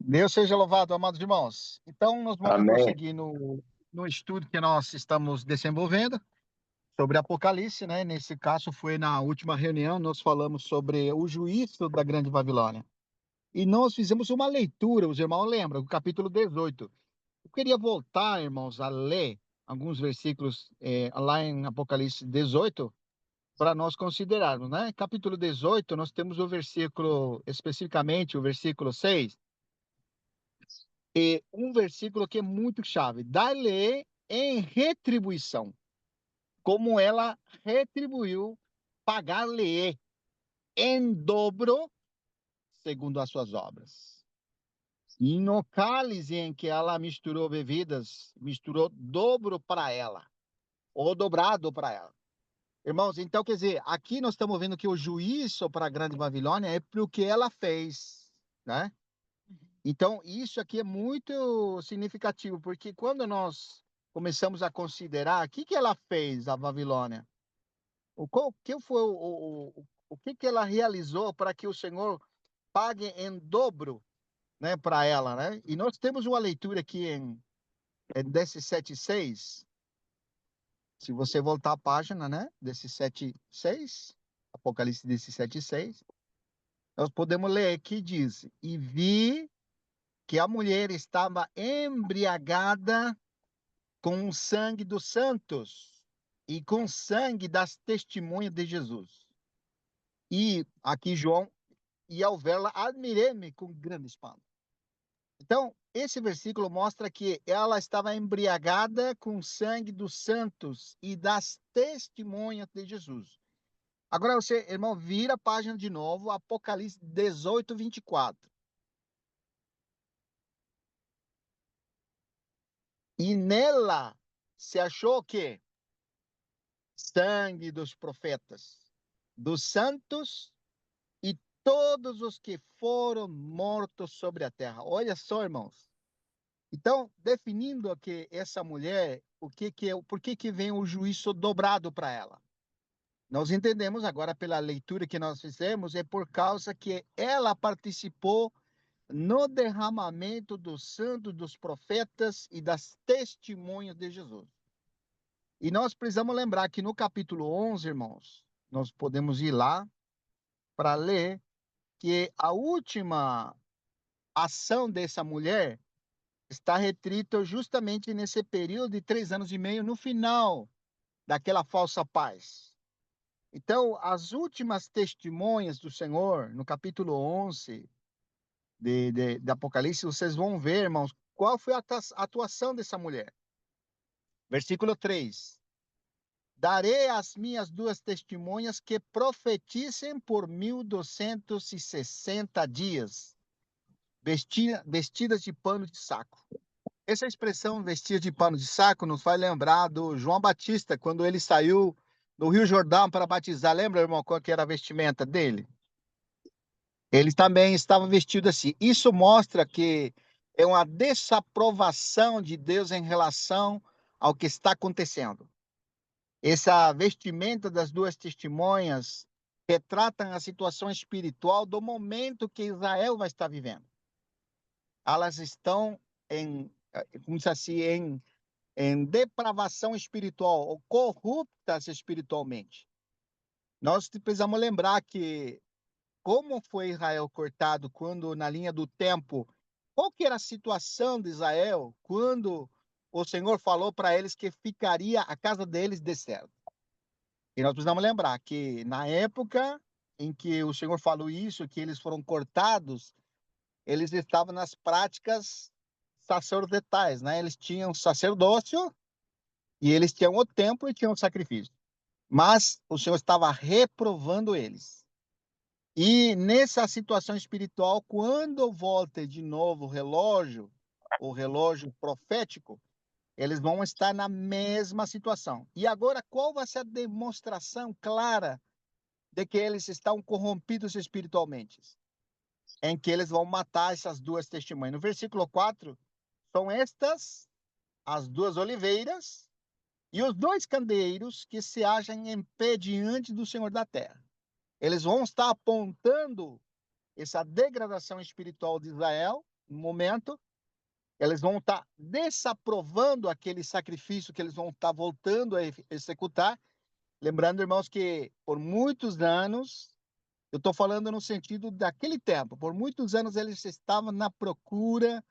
Deus seja louvado, amados irmãos. Então, nós vamos Amém. prosseguir no estudo que nós estamos desenvolvendo sobre Apocalipse, né? Nesse caso, foi na última reunião, nós falamos sobre o juízo da Grande Babilônia. E nós fizemos uma leitura, os irmãos lembram, do capítulo 18. Eu queria voltar, irmãos, a ler alguns versículos lá em Apocalipse 18, para nós considerarmos, né? Capítulo 18, nós temos o versículo, especificamente o versículo 6. E um versículo que é muito chave: dá-lhe em retribuição, como ela retribuiu, pagar-lhe em dobro, segundo as suas obras. E no cálice em que ela misturou bebidas, misturou dobro para ela, ou dobrado para ela. Irmãos, então quer dizer, aqui nós estamos vendo que o juízo para a Grande Babilônia é para o que ela fez, né? Então, isso aqui é muito significativo, porque quando nós começamos a considerar o que que ela fez, a Babilônia, qual que foi o que que ela realizou para que o Senhor pague em dobro, né, para ela, né? E nós temos uma leitura aqui em 17:6. Se você voltar a página, né, desse 7:6, Apocalipse 17:6, nós podemos ler que diz: e vi que a mulher estava embriagada com o sangue dos santos e com o sangue das testemunhas de Jesus. E aqui João, e ao vê-la, admirei-me com grande espanto. Então, esse versículo mostra que ela estava embriagada com o sangue dos santos e das testemunhas de Jesus. Agora você, irmão, vira a página de novo, Apocalipse 18:24. E nela se achou o quê? Sangue dos profetas, dos santos e todos os que foram mortos sobre a terra. Olha só, irmãos. Então, definindo aqui essa mulher, por que que vem o juízo dobrado para ela? Nós entendemos agora pela leitura que nós fizemos, é por causa que ela participou no derramamento do santo dos profetas e das testemunhas de Jesus. E nós precisamos lembrar que no capítulo 11, irmãos, nós podemos ir lá para ler que a última ação dessa mulher está restrita justamente nesse período de 3 anos e meio, no final daquela falsa paz. Então, as últimas testemunhas do Senhor, no capítulo 11 de Apocalipse, vocês vão ver, irmãos, qual foi a atuação dessa mulher. Versículo 3. Darei às minhas duas testemunhas que profetizem por 1260 dias, vestidas de pano de saco. Essa expressão vestir de pano de saco nos faz lembrar do João Batista, quando ele saiu do Rio Jordão para batizar. Lembra, irmão, qual que era a vestimenta dele? Ele também estava vestido assim. Isso mostra que é uma desaprovação de Deus em relação ao que está acontecendo. Essa vestimenta das duas testemunhas retratam a situação espiritual do momento que Israel vai estar vivendo. Elas estão como se assim, em depravação espiritual, ou corruptas espiritualmente. Nós precisamos lembrar que como foi Israel cortado quando na linha do tempo, qual que era a situação de Israel quando o Senhor falou para eles que ficaria a casa deles deserta. E nós precisamos lembrar que na época em que o Senhor falou isso, que eles foram cortados, eles estavam nas práticas sacerdotais, né? Eles tinham sacerdócio e eles tinham o templo e tinham o sacrifício. Mas o Senhor estava reprovando eles. E nessa situação espiritual, quando volta de novo o relógio profético, eles vão estar na mesma situação. E agora, qual vai ser a demonstração clara de que eles estão corrompidos espiritualmente? Em que eles vão matar essas duas testemunhas. No versículo 4, são estas as duas oliveiras e os dois candeeiros que se acham em pé diante do Senhor da terra. Eles vão estar apontando essa degradação espiritual de Israel momento, eles vão estar desaprovando aquele sacrifício que eles vão estar voltando a executar. Lembrando, irmãos, que por muitos anos, eu estou falando no sentido daquele tempo, por muitos anos eles estavam na procura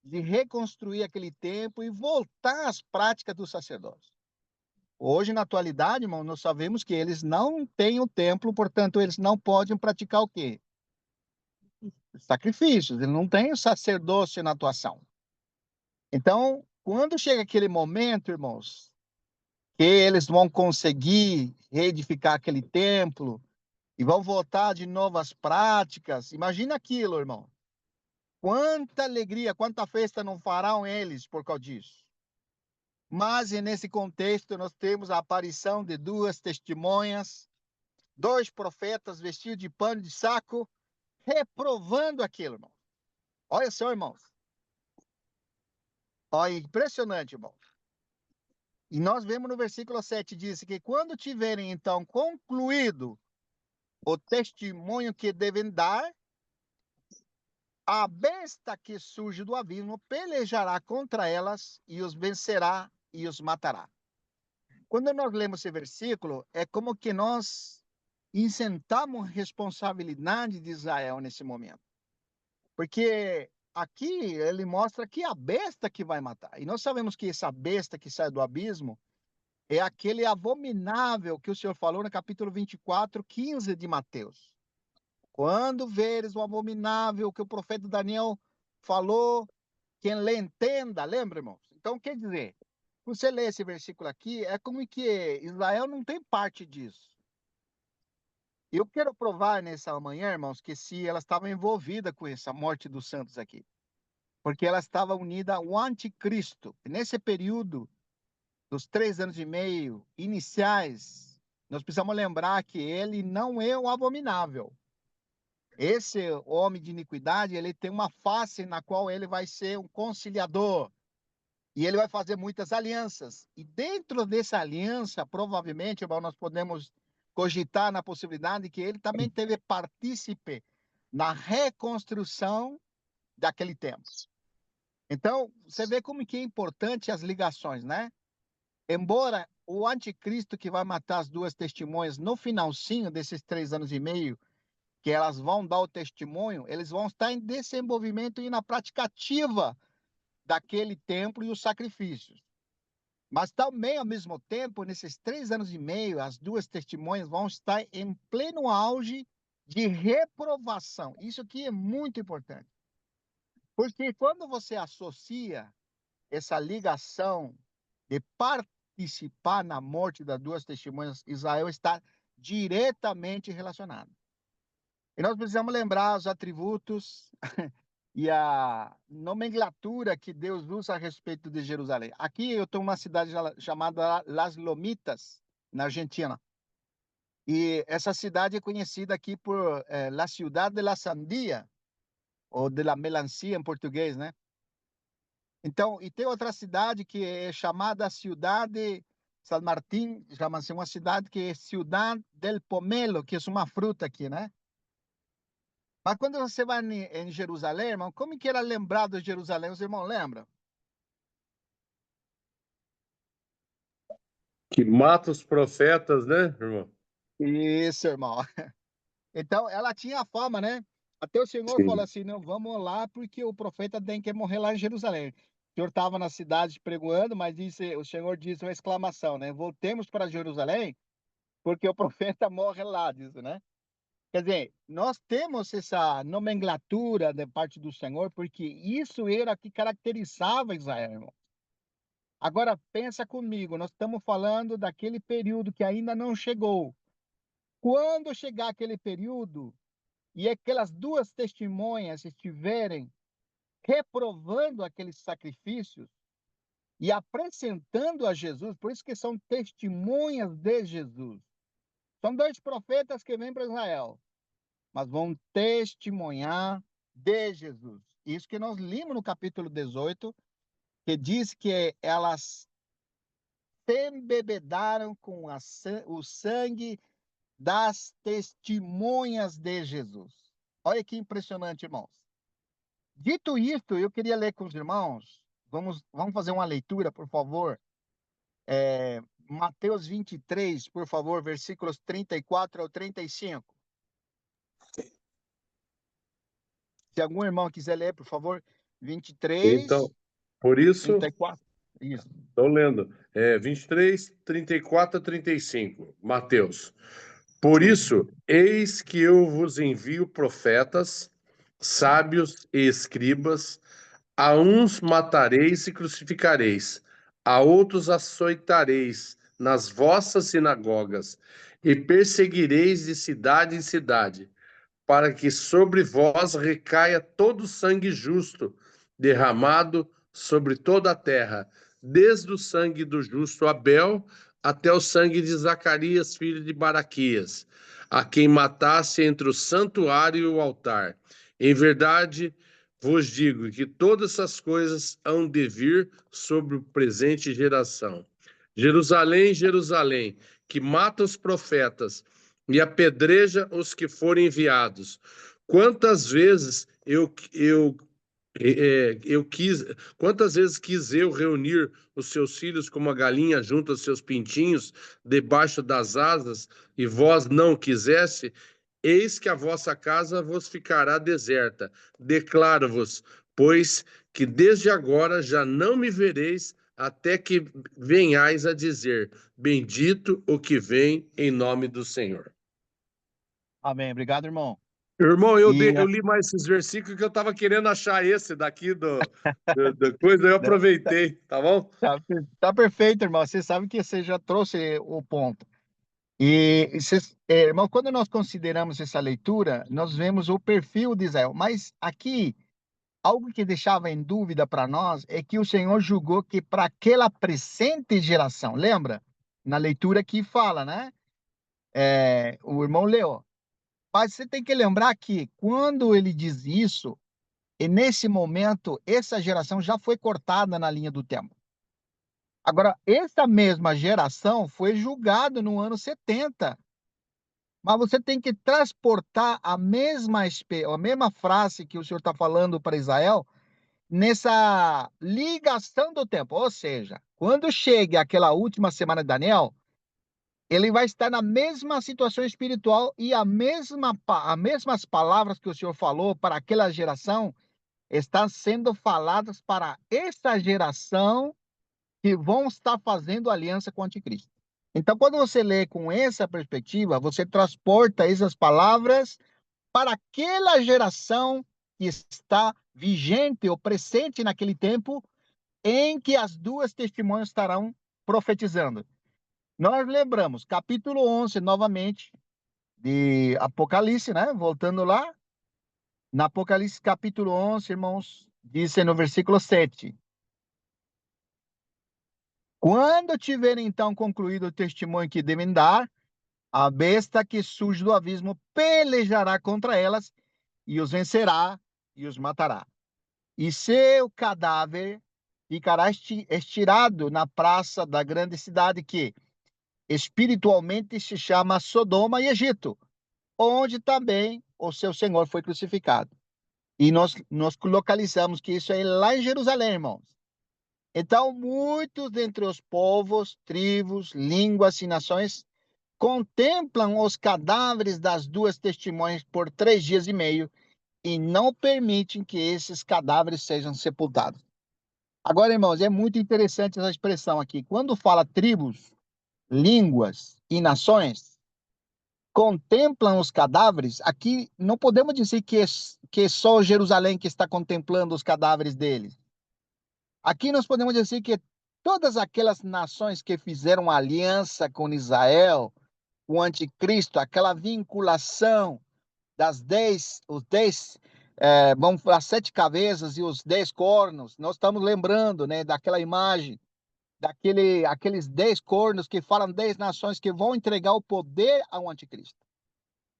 de reconstruir aquele templo e voltar às práticas do sacerdócio. Hoje, na atualidade, irmão, nós sabemos que eles não têm o templo, portanto, eles não podem praticar o quê? Sacrifícios, eles não têm o sacerdócio na atuação. Então, quando chega aquele momento, irmãos, que eles vão conseguir reedificar aquele templo e vão voltar de novas práticas, imagina aquilo, irmão. Quanta alegria, quanta festa não farão eles por causa disso. Mas nesse contexto nós temos a aparição de duas testemunhas, dois profetas vestidos de pano de saco, reprovando aquilo, irmão. Olha só, irmãos. Olha, impressionante, irmão. E nós vemos no versículo 7, diz que quando tiverem, então, concluído o testemunho que devem dar, a besta que surge do abismo pelejará contra elas e os vencerá e os matará. Quando nós lemos esse versículo, é como que nós isentamos responsabilidade de Israel nesse momento. Porque aqui ele mostra que é a besta que vai matar. E nós sabemos que essa besta que sai do abismo é aquele abominável que o Senhor falou no capítulo 24, 15 de Mateus. Quando veres o abominável que o profeta Daniel falou, quem lê entenda, lembra, irmãos? Então, quer dizer, você lê esse versículo aqui, é como que Israel não tem parte disso. Eu quero provar nessa manhã, irmãos, que se ela estava envolvida com essa morte dos santos aqui, porque ela estava unida ao anticristo. E nesse período dos 3 anos e meio iniciais, nós precisamos lembrar que ele não é o abominável. Esse homem de iniquidade, ele tem uma face na qual ele vai ser um conciliador. E ele vai fazer muitas alianças. E dentro dessa aliança, provavelmente, irmão, nós podemos cogitar na possibilidade que ele também teve partícipe na reconstrução daquele tempo. Então, você vê como que é importante as ligações, né? Embora o anticristo que vai matar as duas testemunhas no finalzinho desses 3 anos e meio, que elas vão dar o testemunho, eles vão estar em desenvolvimento e na prática ativa daquele templo e os sacrifícios. Mas também, ao mesmo tempo, nesses 3 anos e meio, as duas testemunhas vão estar em pleno auge de reprovação. Isso aqui é muito importante. Porque quando você associa essa ligação de participar na morte das duas testemunhas, Israel está diretamente relacionado. E nós precisamos lembrar os atributos e a nomenclatura que Deus usa a respeito de Jerusalém. Aqui eu estou numa cidade chamada Las Lomitas, na Argentina. E essa cidade é conhecida aqui por La Ciudad de la Sandía, ou de la Melancia em português, né? Então, e tem outra cidade que é chamada Cidade San Martín, chama-se uma cidade que é Ciudad del Pomelo, que é uma fruta aqui, né? Mas quando você vai em Jerusalém, irmão, como que era lembrado de Jerusalém? Os irmãos lembram? Que mata os profetas, né, irmão? Isso, irmão. Então, ela tinha a fama, né? Até o Senhor falou Sim. assim: não, vamos lá, porque o profeta tem que morrer lá em Jerusalém. O Senhor estava na cidade pregoando, mas disse, o Senhor disse uma exclamação, né? Voltemos para Jerusalém, porque o profeta morre lá, diz, né? Quer dizer, nós temos essa nomenclatura da parte do Senhor, porque isso era o que caracterizava Israel, irmão. Agora, pensa comigo, nós estamos falando daquele período que ainda não chegou. Quando chegar aquele período, e aquelas duas testemunhas estiverem reprovando aqueles sacrifícios e apresentando a Jesus, por isso que são testemunhas de Jesus. São dois profetas que vêm para Israel, mas vão testemunhar de Jesus. Isso que nós limos no capítulo 18, que diz que elas se embebedaram com o sangue das testemunhas de Jesus. Olha que impressionante, irmãos. Dito isto, eu queria ler com os irmãos. Vamos fazer uma leitura, por favor. Mateus 23, por favor, versículos 34 ao 35. Se algum irmão quiser ler, por favor, 23, Então, por isso, 34. Isso. estou lendo, 23, 34 a 35, Mateus. Por isso, eis que eu vos envio profetas, sábios e escribas. A uns matareis e crucificareis, a outros açoitareis nas vossas sinagogas, e perseguireis de cidade em cidade, para que sobre vós recaia todo o sangue justo, derramado sobre toda a terra, desde o sangue do justo Abel até o sangue de Zacarias, filho de Baraquias, a quem matasse entre o santuário e o altar. Em verdade, vos digo que todas essas coisas hão de vir sobre o presente geração. Jerusalém, Jerusalém, que mata os profetas e apedreja os que forem enviados. Quantas vezes quantas vezes quis eu reunir os seus filhos como a galinha junto aos seus pintinhos debaixo das asas, e vós não quisesse? Eis que a vossa casa vos ficará deserta. Declaro-vos, pois, que desde agora já não me vereis, até que venhais a dizer: Bendito o que vem em nome do Senhor. Amém. Obrigado, irmão. Irmão, E eu li mais esses versículos que eu estava querendo achar esse daqui do coisa, eu aproveitei, tá bom? tá perfeito, irmão. Você sabe que você já trouxe o ponto. Irmão, quando nós consideramos essa leitura, nós vemos o perfil de Israel. Mas aqui, algo que deixava em dúvida para nós é que o Senhor julgou que para aquela presente geração, lembra? Na leitura que fala, né? O irmão leu. Mas você tem que lembrar que quando ele diz isso, e nesse momento, essa geração já foi cortada na linha do tempo. Agora, essa mesma geração foi julgada no ano 70. Mas você tem que transportar a mesma frase que o Senhor está falando para Israel nessa ligação do tempo. Ou seja, quando chega aquela última semana de Daniel, ele vai estar na mesma situação espiritual e as mesmas palavras que o Senhor falou para aquela geração estão sendo faladas para essa geração que vão estar fazendo aliança com o anticristo. Então, quando você lê com essa perspectiva, você transporta essas palavras para aquela geração que está vigente ou presente naquele tempo em que as duas testemunhas estarão profetizando. Nós lembramos, capítulo 11, novamente, de Apocalipse, né? Voltando lá, na Apocalipse capítulo 11, irmãos, diz no versículo 7: Quando tiverem então concluído o testemunho que devem dar, a besta que surge do abismo pelejará contra elas e os vencerá e os matará. E seu cadáver ficará estirado na praça da grande cidade que espiritualmente se chama Sodoma e Egito, onde também o seu Senhor foi crucificado. E nós localizamos que isso é lá em Jerusalém, irmãos. Então, muitos dentre os povos, tribos, línguas e nações contemplam os cadáveres das duas testemunhas por 3 dias e meio e não permitem que esses cadáveres sejam sepultados. Agora, irmãos, é muito interessante essa expressão aqui. Quando fala tribos, línguas e nações, contemplam os cadáveres, aqui não podemos dizer que é só Jerusalém que está contemplando os cadáveres deles. Aqui nós podemos dizer que todas aquelas nações que fizeram aliança com Israel, o anticristo, aquela vinculação os 10, vamos falar, 7 cabeças e os 10 cornos, nós estamos lembrando, né, daquela imagem, aqueles 10 cornos que falam 10 nações que vão entregar o poder ao anticristo.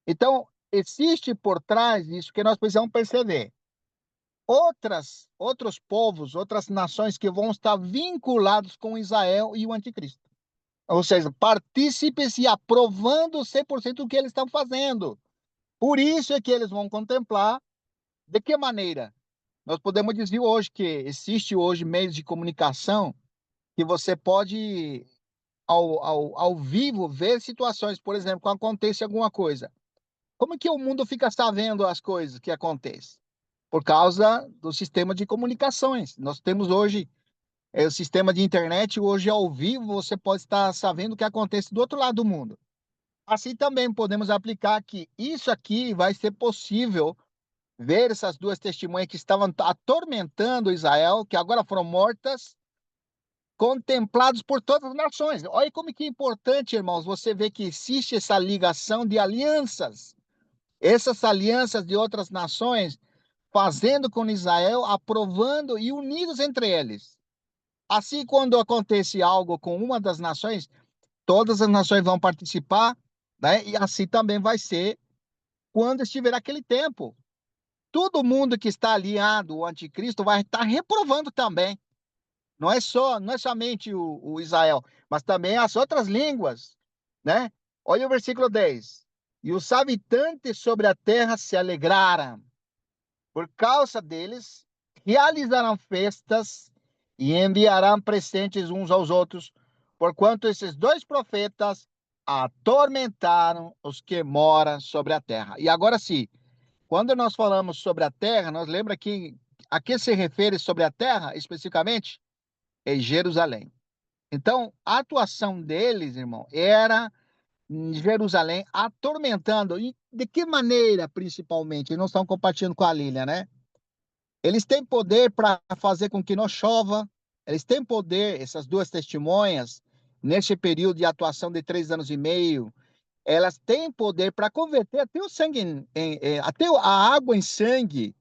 Então, existe por trás disso que nós precisamos perceber. Outros povos, outras nações que vão estar vinculados com Israel e o anticristo. Ou seja, partícipes e aprovando 100% do que eles estão fazendo. Por isso é que eles vão contemplar. De que maneira? nós podemos dizer hoje que existe hoje meios de comunicação que você pode, ao vivo, ver situações, por exemplo, quando acontece alguma coisa. Como que o mundo fica sabendo as coisas que acontecem? Por causa do sistema de comunicações. Nós temos hoje o sistema de internet, hoje ao vivo você pode estar sabendo o que acontece do outro lado do mundo. Assim também podemos aplicar que isso aqui vai ser possível ver essas duas testemunhas que estavam atormentando Israel, que agora foram mortas, contemplados por todas as nações. Olha como que é importante, irmãos, você ver que existe essa ligação de alianças. Essas alianças de outras nações fazendo com Israel, aprovando e unidos entre eles. Assim, quando acontece algo com uma das nações, todas as nações vão participar, né? E assim também vai ser quando estiver aquele tempo. Todo mundo que está aliado ao anticristo vai estar reprovando também. Não é somente o Israel, mas também as outras línguas, né? Olha o versículo 10. E os habitantes sobre a terra se alegraram. Por causa deles, realizarão festas e enviarão presentes uns aos outros, porquanto esses dois profetas atormentaram os que moram sobre a terra. E agora sim, quando nós falamos sobre a terra, nós lembra que a que se refere sobre a terra, especificamente? É Jerusalém. Então, a atuação deles, irmão, era em Jerusalém, atormentando. E de que maneira, principalmente? Eles não estão compartilhando com a Lília, né? Eles têm poder para fazer com que não chova. Eles têm poder, essas duas testemunhas, neste período de atuação de 3 anos e meio, elas têm poder para converter até o sangue, até a água em sangue,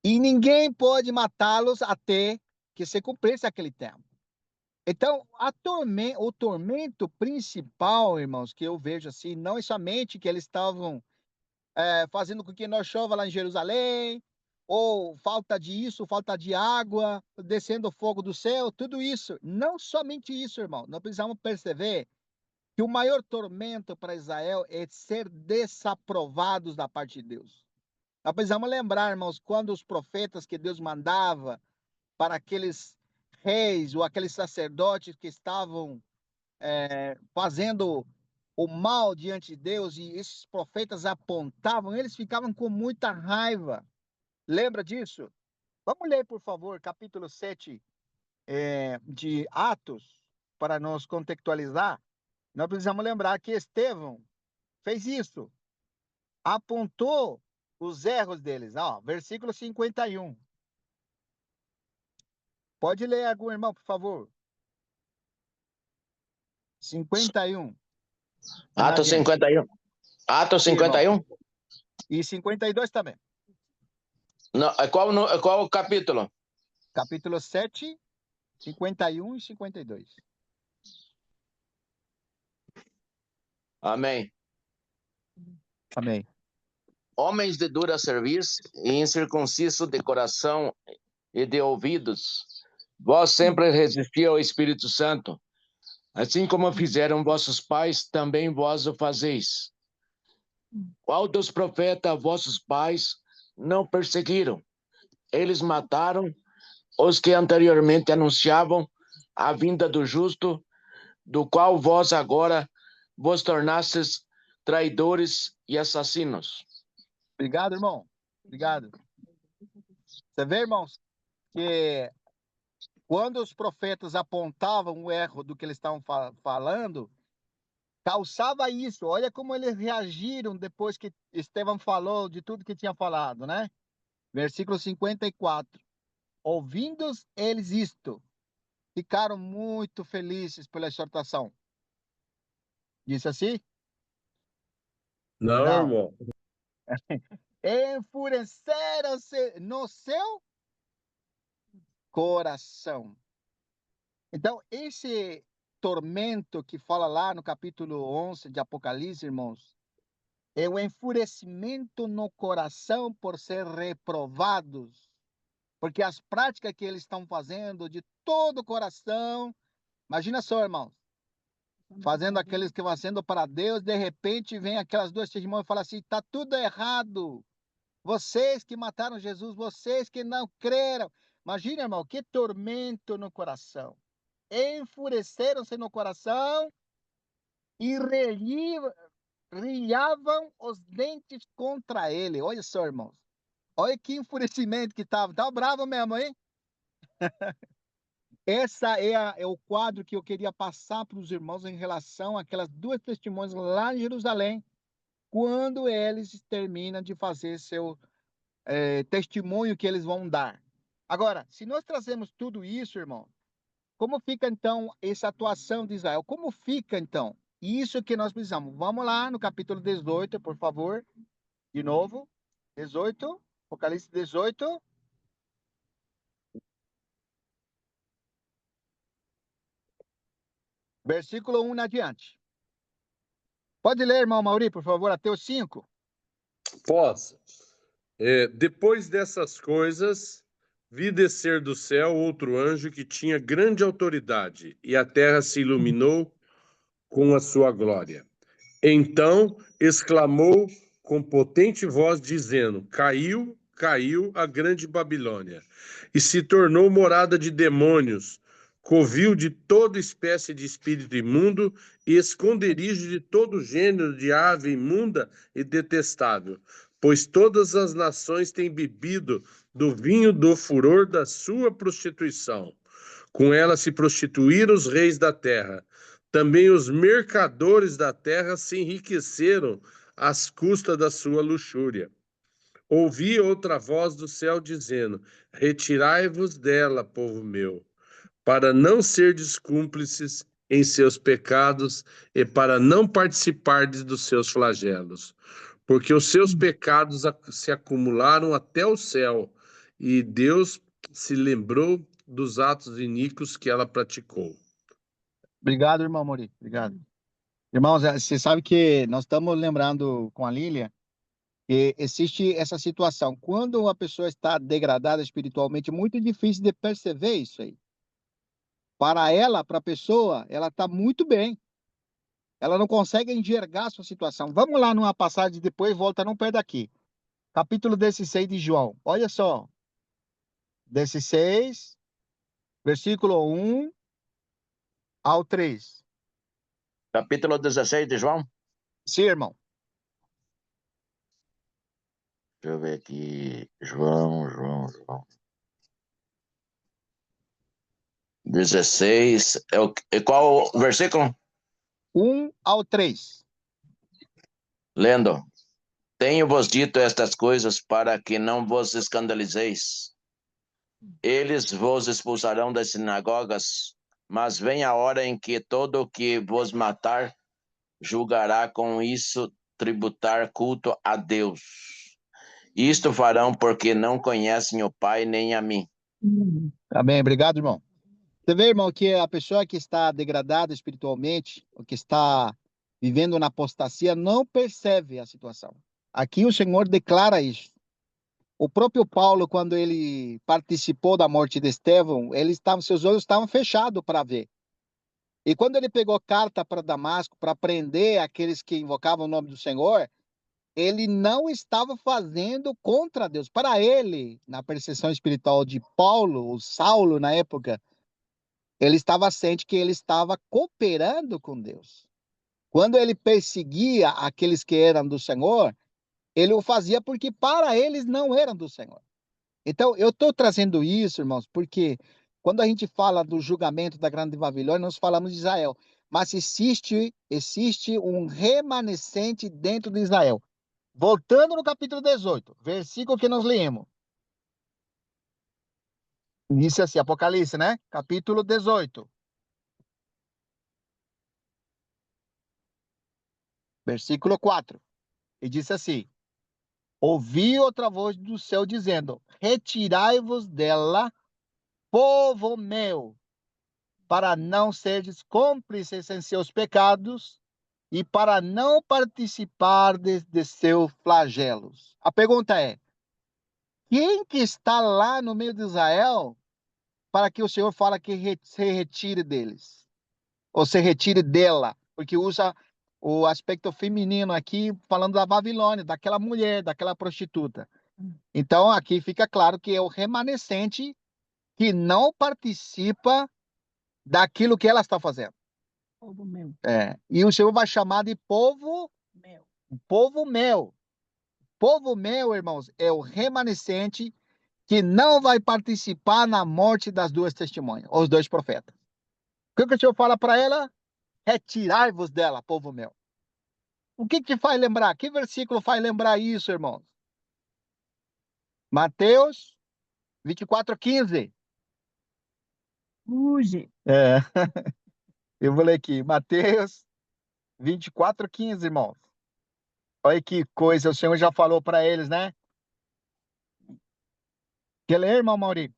e ninguém pode matá-los até que se cumprisse aquele tempo. Então, o tormento principal, irmãos, que eu vejo assim, não é somente que eles estavam fazendo com que não chova lá em Jerusalém, ou falta de isso, falta de água, descendo fogo do céu, tudo isso. Não somente isso, irmão. Nós precisamos perceber que o maior tormento para Israel é ser desaprovados da parte de Deus. Nós precisamos lembrar, irmãos, quando os profetas que Deus mandava para aqueles reis ou aqueles sacerdotes que estavam fazendo o mal diante de Deus, e esses profetas apontavam, eles ficavam com muita raiva. Lembra disso? Vamos ler, por favor, capítulo 7 de Atos, para nos contextualizar. Nós precisamos lembrar que Estevão fez isso, apontou os erros deles. Ó, versículo 51. Pode ler algum irmão, por favor? 51. Em Atos adiante. 51. Atos Sim, irmão. 51? E 52 também. Não, qual o capítulo? Capítulo 7, 51 e 52. Amém. Amém. Homens de dura serviço e incircunciso de coração e de ouvidos, vós sempre resisti ao Espírito Santo, assim como fizeram vossos pais, também vós o fazeis. Qual dos profetas vossos pais não perseguiram? Eles mataram os que anteriormente anunciavam a vinda do justo, do qual vós agora vos tornastes traidores e assassinos. Obrigado, irmão. Obrigado. Você vê, irmãos, que quando os profetas apontavam o erro do que eles estavam falando, causava isso. Olha como eles reagiram depois que Estevão falou de tudo que tinha falado, né? Versículo 54. Ouvindo eles isto, ficaram muito felizes pela exortação. Disse assim? Não, Não. irmão. Enfureceram-se no seu coração. Então, esse tormento que fala lá no capítulo 11 de Apocalipse, irmãos, é o enfurecimento no coração por ser reprovados, porque as práticas que eles estão fazendo de todo o coração, imagina só, irmãos, fazendo aqueles que vão sendo para Deus, de repente vem aquelas duas testemunhas e falam assim, está tudo errado, Vocês que mataram Jesus, vocês que não creram. Imagina, irmão, que tormento no coração. Enfureceram-se no coração e rilhavam os dentes contra ele. Olha só, irmãos. Olha que enfurecimento que estava. Estava bravo mesmo, hein? Essa é o quadro que eu queria passar para os irmãos em relação àquelas duas testemunhas lá em Jerusalém, quando eles terminam de fazer seu testemunho que eles vão dar. Agora, se nós trazemos tudo isso, irmão, como fica então essa atuação de Israel? Como fica então? Isso que nós precisamos. Vamos lá no capítulo 18, por favor. De novo. 18. Apocalipse 18. Versículo 1 adiante. Pode ler, irmão Mauri, por favor, até o 5. Posso. Depois dessas coisas, vi descer do céu outro anjo que tinha grande autoridade, e a terra se iluminou com a sua glória. Então exclamou com potente voz, dizendo: Caiu, caiu a grande Babilônia, e se tornou morada de demônios, covil de toda espécie de espírito imundo e esconderijo de todo gênero de ave imunda e detestável, pois todas as nações têm bebido do vinho do furor da sua prostituição. Com ela se prostituíram os reis da terra. Também os mercadores da terra se enriqueceram às custas da sua luxúria. Ouvi outra voz do céu dizendo: Retirai-vos dela, povo meu, para não serdes cúmplices em seus pecados e para não participardes dos seus flagelos. Porque os seus pecados se acumularam até o céu, e Deus se lembrou dos atos iníquos que ela praticou. Obrigado, irmão Mauri. Obrigado. Irmãos, você sabe que nós estamos lembrando com a Lília que existe essa situação. Quando a pessoa está degradada espiritualmente, é muito difícil de perceber isso aí. Para ela, para a pessoa, ela está muito bem. Ela não consegue enxergar a sua situação. Vamos lá numa passagem depois, volta não perto daqui. Capítulo 16 de João. Olha só. 16, versículo 1 ao 3. Capítulo 16 de João. Sim, irmão. Deixa eu ver aqui. João. 16. Qual o versículo? 1 ao 3. Lendo. Tenho-vos dito estas coisas para que não vos escandalizeis. Eles vos expulsarão das sinagogas, mas vem a hora em que todo o que vos matar julgará com isso tributar culto a Deus. Isto farão porque não conhecem o Pai nem a mim. Amém. Obrigado, irmão. Você vê, irmão, que a pessoa que está degradada espiritualmente, ou que está vivendo na apostasia, não percebe a situação. Aqui o Senhor declara isso. O próprio Paulo, quando ele participou da morte de Estevão, seus olhos estavam fechados para ver. E quando ele pegou carta para Damasco para prender aqueles que invocavam o nome do Senhor, ele não estava fazendo contra Deus. Para ele, na percepção espiritual de Paulo, ou Saulo na época, ele estava ciente que ele estava cooperando com Deus. Quando ele perseguia aqueles que eram do Senhor, ele o fazia porque para eles não eram do Senhor. Então, eu estou trazendo isso, irmãos, porque quando a gente fala do julgamento da Grande Babilônia, nós falamos de Israel. Mas existe um remanescente dentro de Israel. Voltando no capítulo 18, versículo que nós lemos. Disse assim, Apocalipse, né? Capítulo 18. Versículo 4. E disse assim: Ouvi outra voz do céu dizendo: Retirai-vos dela, povo meu, para não seres cúmplices em seus pecados e para não participar de seus flagelos. A pergunta é: quem que está lá no meio de Israel para que o Senhor fale que se retire deles? Ou se retire dela? Porque usa o aspecto feminino aqui, falando da Babilônia, daquela mulher, daquela prostituta. Então, aqui fica claro que é o remanescente que não participa daquilo que ela está fazendo. Povo meu. E o Senhor vai chamar de povo Meu. meu. Povo meu, irmãos, é o remanescente que não vai participar na morte das duas testemunhas, os dois profetas. O que o Senhor fala para ela? Retirai-vos dela, povo meu. O que te faz lembrar? Que versículo faz lembrar isso, irmãos? Mateus 24:15. Fuge. Eu vou ler aqui. Mateus 24:15, irmãos. Olha que coisa, o Senhor já falou para eles, né? Quer ler, irmão Mauri?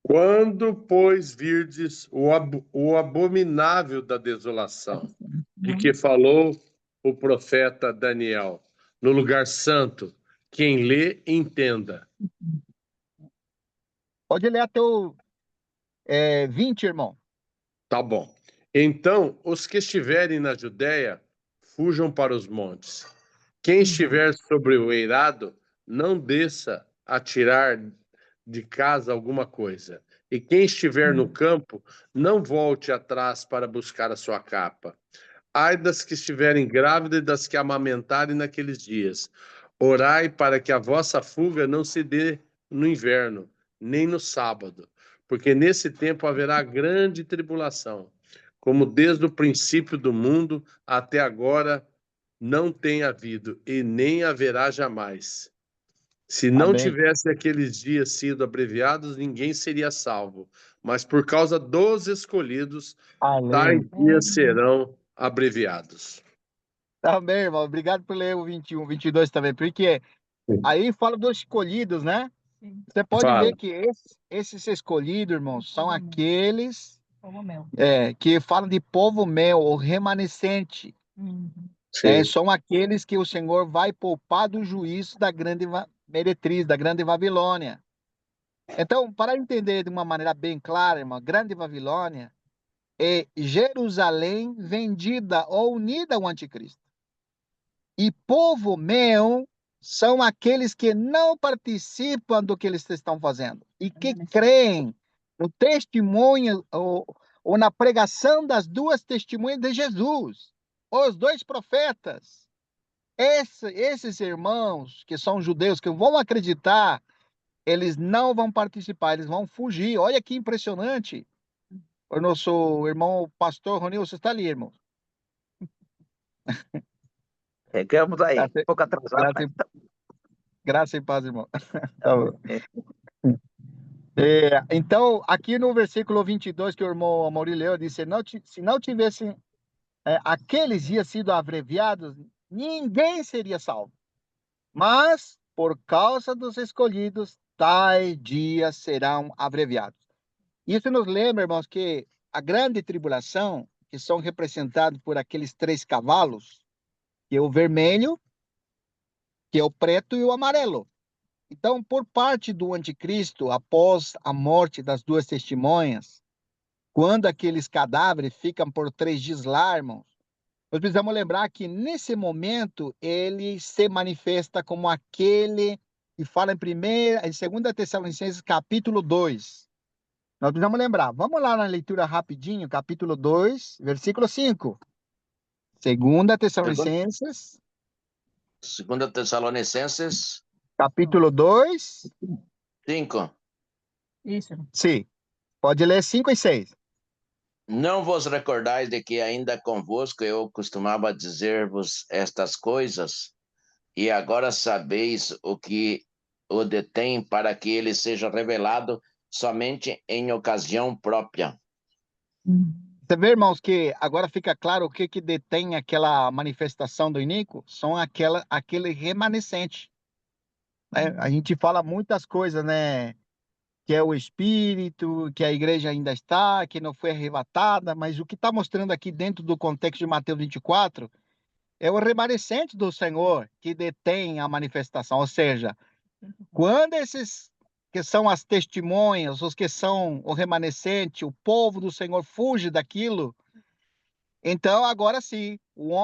Quando, pois, virdes o abominável da desolação, de que falou o profeta Daniel, no lugar santo, quem lê, entenda. Pode ler até o 20, irmão. Tá bom. Então, os que estiverem na Judéia, fujam para os montes. Quem estiver sobre o eirado, não desça a tirar de casa alguma coisa. E quem estiver no campo, não volte atrás para buscar a sua capa. Ai das que estiverem grávidas e das que amamentarem naqueles dias. Orai para que a vossa fuga não se dê no inverno, nem no sábado, porque nesse tempo haverá grande tribulação, como desde o princípio do mundo até agora não tem havido e nem haverá jamais. Se não Amém. tivesse aqueles dias sido abreviados, ninguém seria salvo. Mas por causa dos escolhidos, tais Amém. dias serão abreviados. Também, irmão. Obrigado por ler o 21, 22 também, porque aí fala dos escolhidos, né? Sim. Você pode Fala. ver que esses escolhidos, irmãos, são aqueles Povo meu. que falam de povo meu, o remanescente. Sim. São aqueles que o Senhor vai poupar do juízo da grande meretriz, da grande Babilônia. Então, para entender de uma maneira bem clara, irmão, grande Babilônia é Jerusalém vendida ou unida ao anticristo. E povo meu são aqueles que não participam do que eles estão fazendo e que creem no testemunho ou na pregação das duas testemunhas de Jesus, os dois profetas. Esses irmãos que são judeus, que vão acreditar, eles não vão participar, eles vão fugir. Olha que impressionante. O nosso irmão pastor Ronil, você está ali, irmão. Chegamos aí, Graça, um pouco atrasado, graça, mas graça e paz, irmão. Tá bom. Então, aqui no versículo 22 que o irmão Amaury leu, diz: se não tivessem aqueles dias sido abreviados, ninguém seria salvo. Mas, por causa dos escolhidos, tais dias serão abreviados. Isso nos lembra, irmãos, que a grande tribulação, que são representados por aqueles 3 cavalos, que é o vermelho, que é o preto e o amarelo. Então, por parte do anticristo, após a morte das duas testemunhas, quando aqueles cadáveres ficam por 3 dias lá, irmãos, nós precisamos lembrar que nesse momento ele se manifesta como aquele que fala em 2 Tessalonicenses capítulo 2. Nós precisamos lembrar. Vamos lá na leitura rapidinho, capítulo 2, versículo 5. 2 Tessalonicenses, 2 Tessalonicenses capítulo 2. 5. Isso. Sim. Pode ler 5 e 6. Não vos recordais de que ainda convosco eu costumava dizer-vos estas coisas, e agora sabeis o que o detém para que ele seja revelado somente em ocasião própria. Você vê, irmãos, que agora fica claro o que detém aquela manifestação do iníquo? São aquele remanescente. Né? A gente fala muitas coisas, né? Que é o Espírito, que a igreja ainda está, que não foi arrebatada, mas o que está mostrando aqui dentro do contexto de Mateus 24 é o remanescente do Senhor que detém a manifestação. Ou seja, quando esses que são as testemunhas, os que são o remanescente, o povo do Senhor fuge daquilo, então agora sim,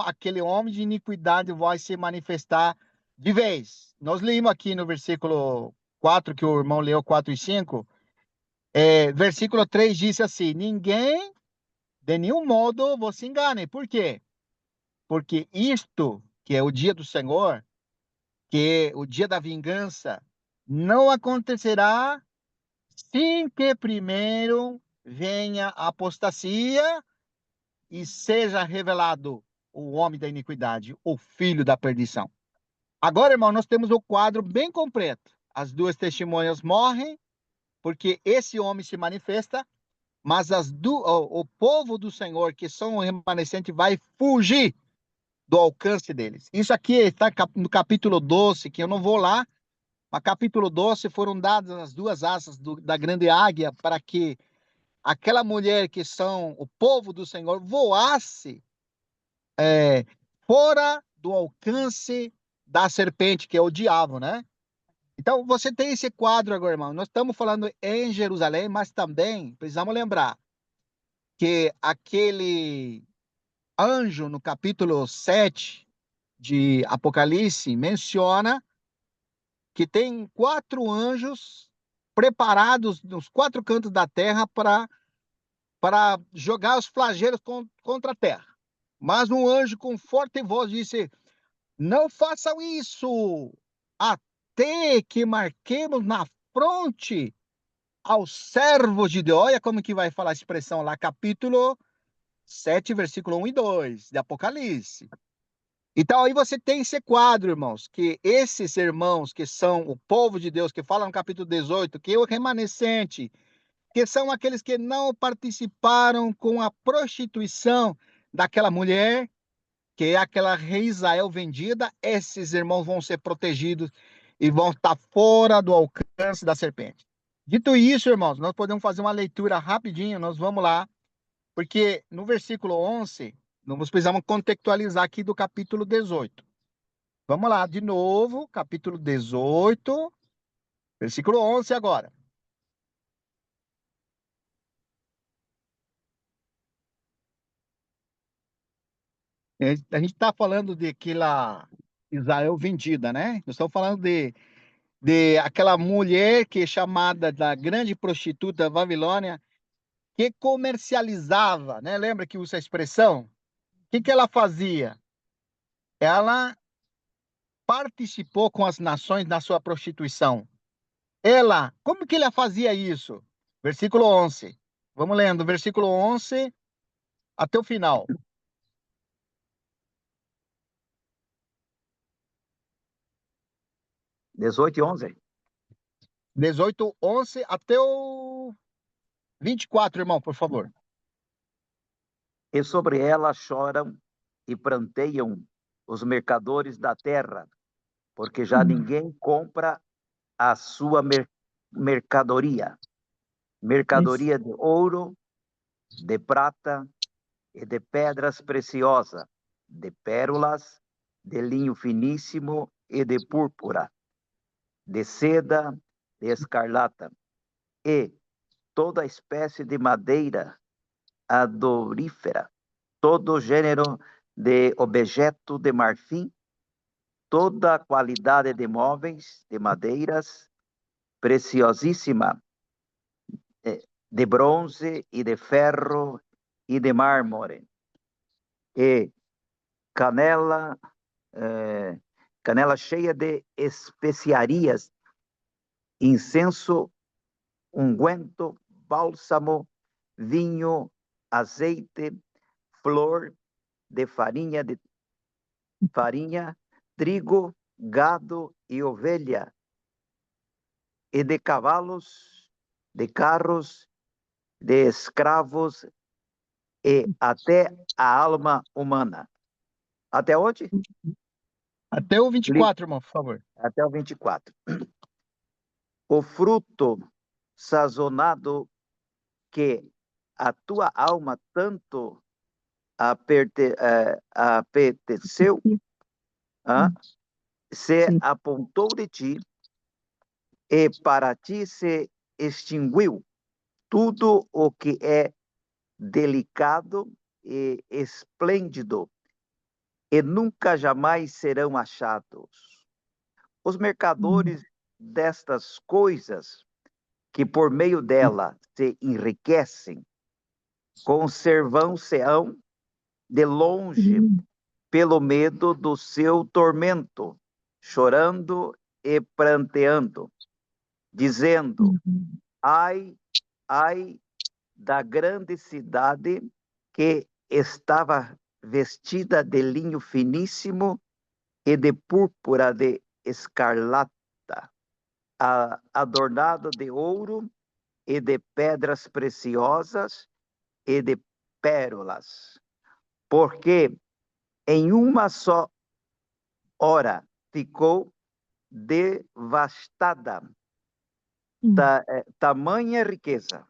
aquele homem de iniquidade vai se manifestar de vez. Nós lemos aqui no versículo 4, que o irmão leu 4 e 5, versículo 3 disse assim: ninguém, de nenhum modo, vos se engane. Por quê? Porque isto, que é o dia do Senhor, que é o dia da vingança, não acontecerá sem que primeiro venha a apostasia e seja revelado o homem da iniquidade, o filho da perdição. Agora, irmão, nós temos o quadro bem completo. As duas testemunhas morrem, porque esse homem se manifesta, mas o povo do Senhor, que são o remanescente, vai fugir do alcance deles. Isso aqui está no capítulo 12, que eu não vou lá, mas capítulo 12 foram dadas as duas asas da grande águia para que aquela mulher que são o povo do Senhor voasse fora do alcance da serpente, que é o diabo, né? Então, você tem esse quadro agora, irmão. Nós estamos falando em Jerusalém, mas também precisamos lembrar que aquele anjo no capítulo 7 de Apocalipse menciona que tem 4 anjos preparados nos 4 cantos da terra para jogar os flagelos contra a terra. Mas um anjo com forte voz disse: não façam isso, até que marquemos na fronte aos servos de Deus. Olha como que vai falar a expressão lá, capítulo 7, versículo 1 e 2 de Apocalipse. Então aí você tem esse quadro, irmãos, que esses irmãos que são o povo de Deus, que fala no capítulo 18, que é o remanescente, que são aqueles que não participaram com a prostituição daquela mulher, que é aquela rei Israel vendida, esses irmãos vão ser protegidos e vão estar fora do alcance da serpente. Dito isso, irmãos, nós podemos fazer uma leitura rapidinho, nós vamos lá, porque no versículo 11, nós precisamos contextualizar aqui do capítulo 18. Vamos lá, de novo, capítulo 18, versículo 11 agora. A gente está falando de aquela Israel vendida, né? Nós estamos falando de aquela mulher que é chamada da grande prostituta da Babilônia, que comercializava, né? Lembra que usa a expressão? O que ela fazia? Ela participou com as nações na sua prostituição. Ela, como que ela fazia isso? Versículo 11. Vamos lendo, versículo 11 até o final. 18 e 11. 18, 11 até o 24, irmão, por favor. E sobre ela choram e pranteiam os mercadores da terra, porque já ninguém compra a sua mercadoria. Mercadoria de ouro, de prata e de pedras preciosas, de pérolas, de linho finíssimo e de púrpura, de seda, de escarlata, e toda espécie de madeira adorífera, todo gênero de objeto de marfim, toda qualidade de móveis, de madeiras, preciosíssima, de bronze e de ferro e de mármore, e canela, canela cheia de especiarias, incenso, unguento, bálsamo, vinho, azeite, flor de farinha, trigo, gado e ovelha, e de cavalos, de carros, de escravos e até a alma humana. Até onde? Até o 24, irmão, por favor. Até o 24. O fruto sazonado que a tua alma tanto apeteceu, se apontou de ti, e para ti se extinguiu tudo o que é delicado e esplêndido, e nunca jamais serão achados. Os mercadores destas coisas, que por meio dela se enriquecem, conservam-se-ão de longe pelo medo do seu tormento, chorando e pranteando, dizendo: ai, ai da grande cidade que estava vestida de linho finíssimo e de púrpura de escarlata, adornado de ouro e de pedras preciosas e de pérolas, porque em uma só hora ficou devastada tamanha riqueza.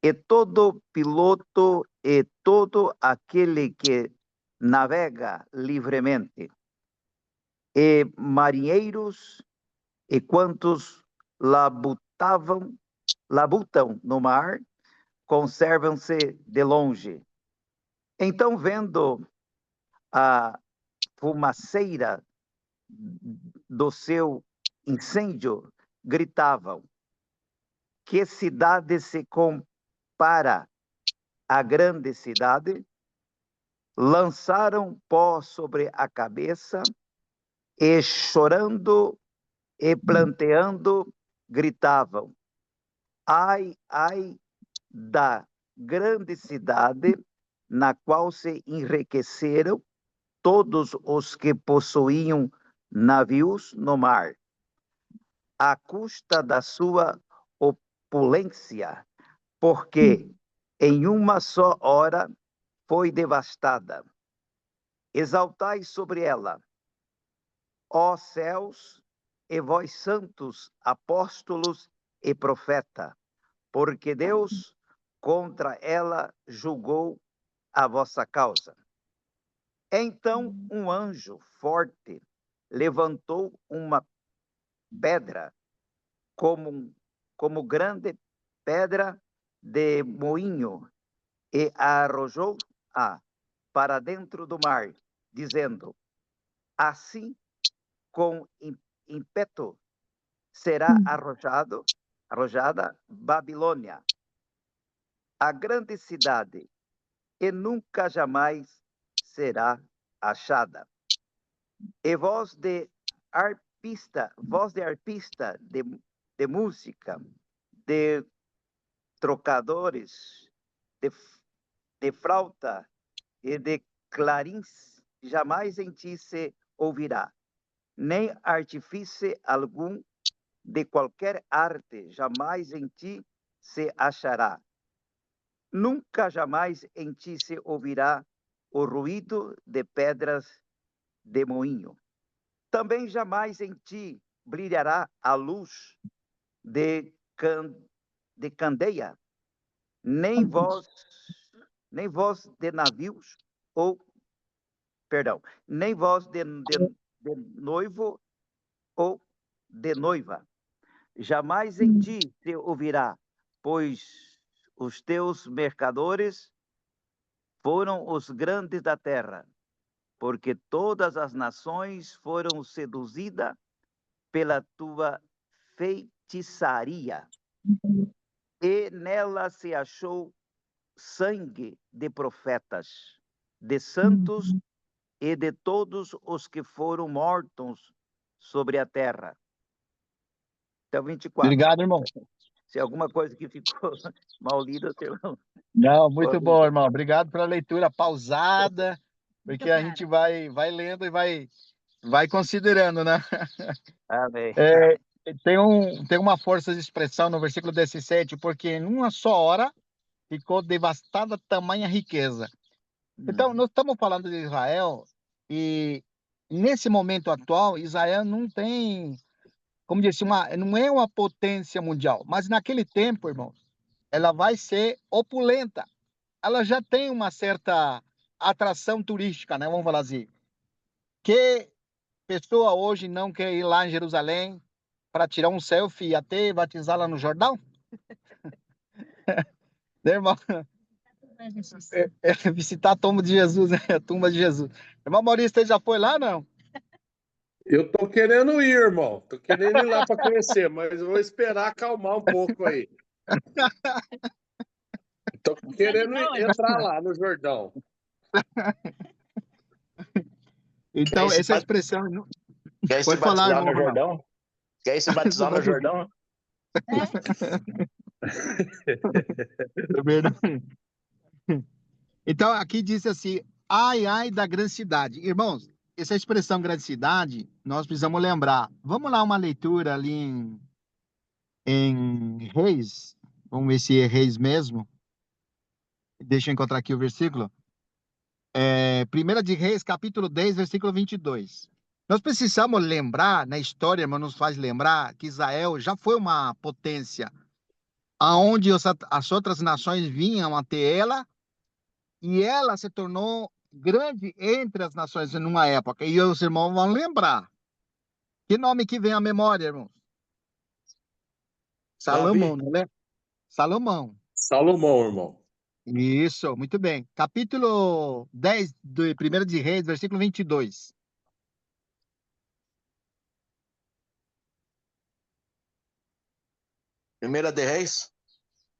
E todo piloto e todo aquele que navega livremente, e marinheiros e quantos labutam no mar, conservam-se de longe. Então, vendo a fumaceira do seu incêndio, gritavam: que cidade se compara à grande cidade? Lançaram pó sobre a cabeça e, chorando e planteando, gritavam: ai, ai da grande cidade na qual se enriqueceram todos os que possuíam navios no mar, à custa da sua opulência, porque em uma só hora foi devastada. Exaltai sobre ela, ó céus, e vós santos, apóstolos e profeta, porque Deus contra ela julgou a vossa causa. Então um anjo forte levantou uma pedra, como grande pedra de moinho, e a arrojou para dentro do mar, dizendo: assim com ímpeto será arrojada Babilônia, a grande cidade, e nunca jamais será achada. E voz de arpista, de música, de trocadores, de flauta e de clarins, jamais em ti se ouvirá, nem artifício algum de qualquer arte, jamais em ti se achará. Nunca jamais em ti se ouvirá o ruído de pedras de moinho. Também jamais em ti brilhará a luz de candeia, nem voz de navios, nem voz de noivo ou de noiva. Jamais em ti se ouvirá, pois os teus mercadores foram os grandes da terra, porque todas as nações foram seduzidas pela tua feitiçaria, e nela se achou sangue de profetas, de santos e de todos os que foram mortos sobre a terra. Então, 24. Obrigado, irmão. Se alguma coisa que ficou mal lida, Não, muito bom, irmão. Obrigado pela leitura pausada, porque a gente vai lendo e vai considerando, né? Amém. Tem uma força de expressão no versículo 17, porque em uma só hora ficou devastada tamanha riqueza. Então, nós estamos falando de Israel e nesse momento atual, Israel não tem, como disse, não é uma potência mundial, mas naquele tempo, irmão, ela vai ser opulenta. Ela já tem uma certa atração turística, né? Vamos falar assim. Que pessoa hoje não quer ir lá em Jerusalém para tirar um selfie e até batizá-la no Jordão? Né, irmão? Visitar a tumba de Jesus, né? A tumba de Jesus. Irmão Maurício, você já foi lá, não? Eu tô querendo ir, irmão. Tô querendo ir lá para conhecer, mas eu vou esperar acalmar um pouco aí. Tô querendo não, entrar lá no Jordão. Quer ir Então, se, essa ba- expressão. quer ir se Pode falar, batizar irmão no Ronaldo. Jordão? Quer ir se batizar no Jordão? É verdade. Então, aqui diz assim: ai, ai da grande cidade. Irmãos, essa expressão grande cidade, nós precisamos lembrar. Vamos lá, uma leitura ali em Reis. Vamos ver se é Reis mesmo. Deixa eu encontrar aqui o versículo. 1 de Reis, capítulo 10, versículo 22. Nós precisamos lembrar, na história, irmão, nos faz lembrar que Israel já foi uma potência, aonde as outras nações vinham até ela, e ela se tornou grande entre as nações em uma época. E os irmãos vão lembrar. Que nome que vem à memória, irmãos? Salomão, Davi? não é? Salomão. Salomão, irmão. Isso, muito bem. Capítulo 10 do 1 de Reis, versículo 22. Primeira de Reis?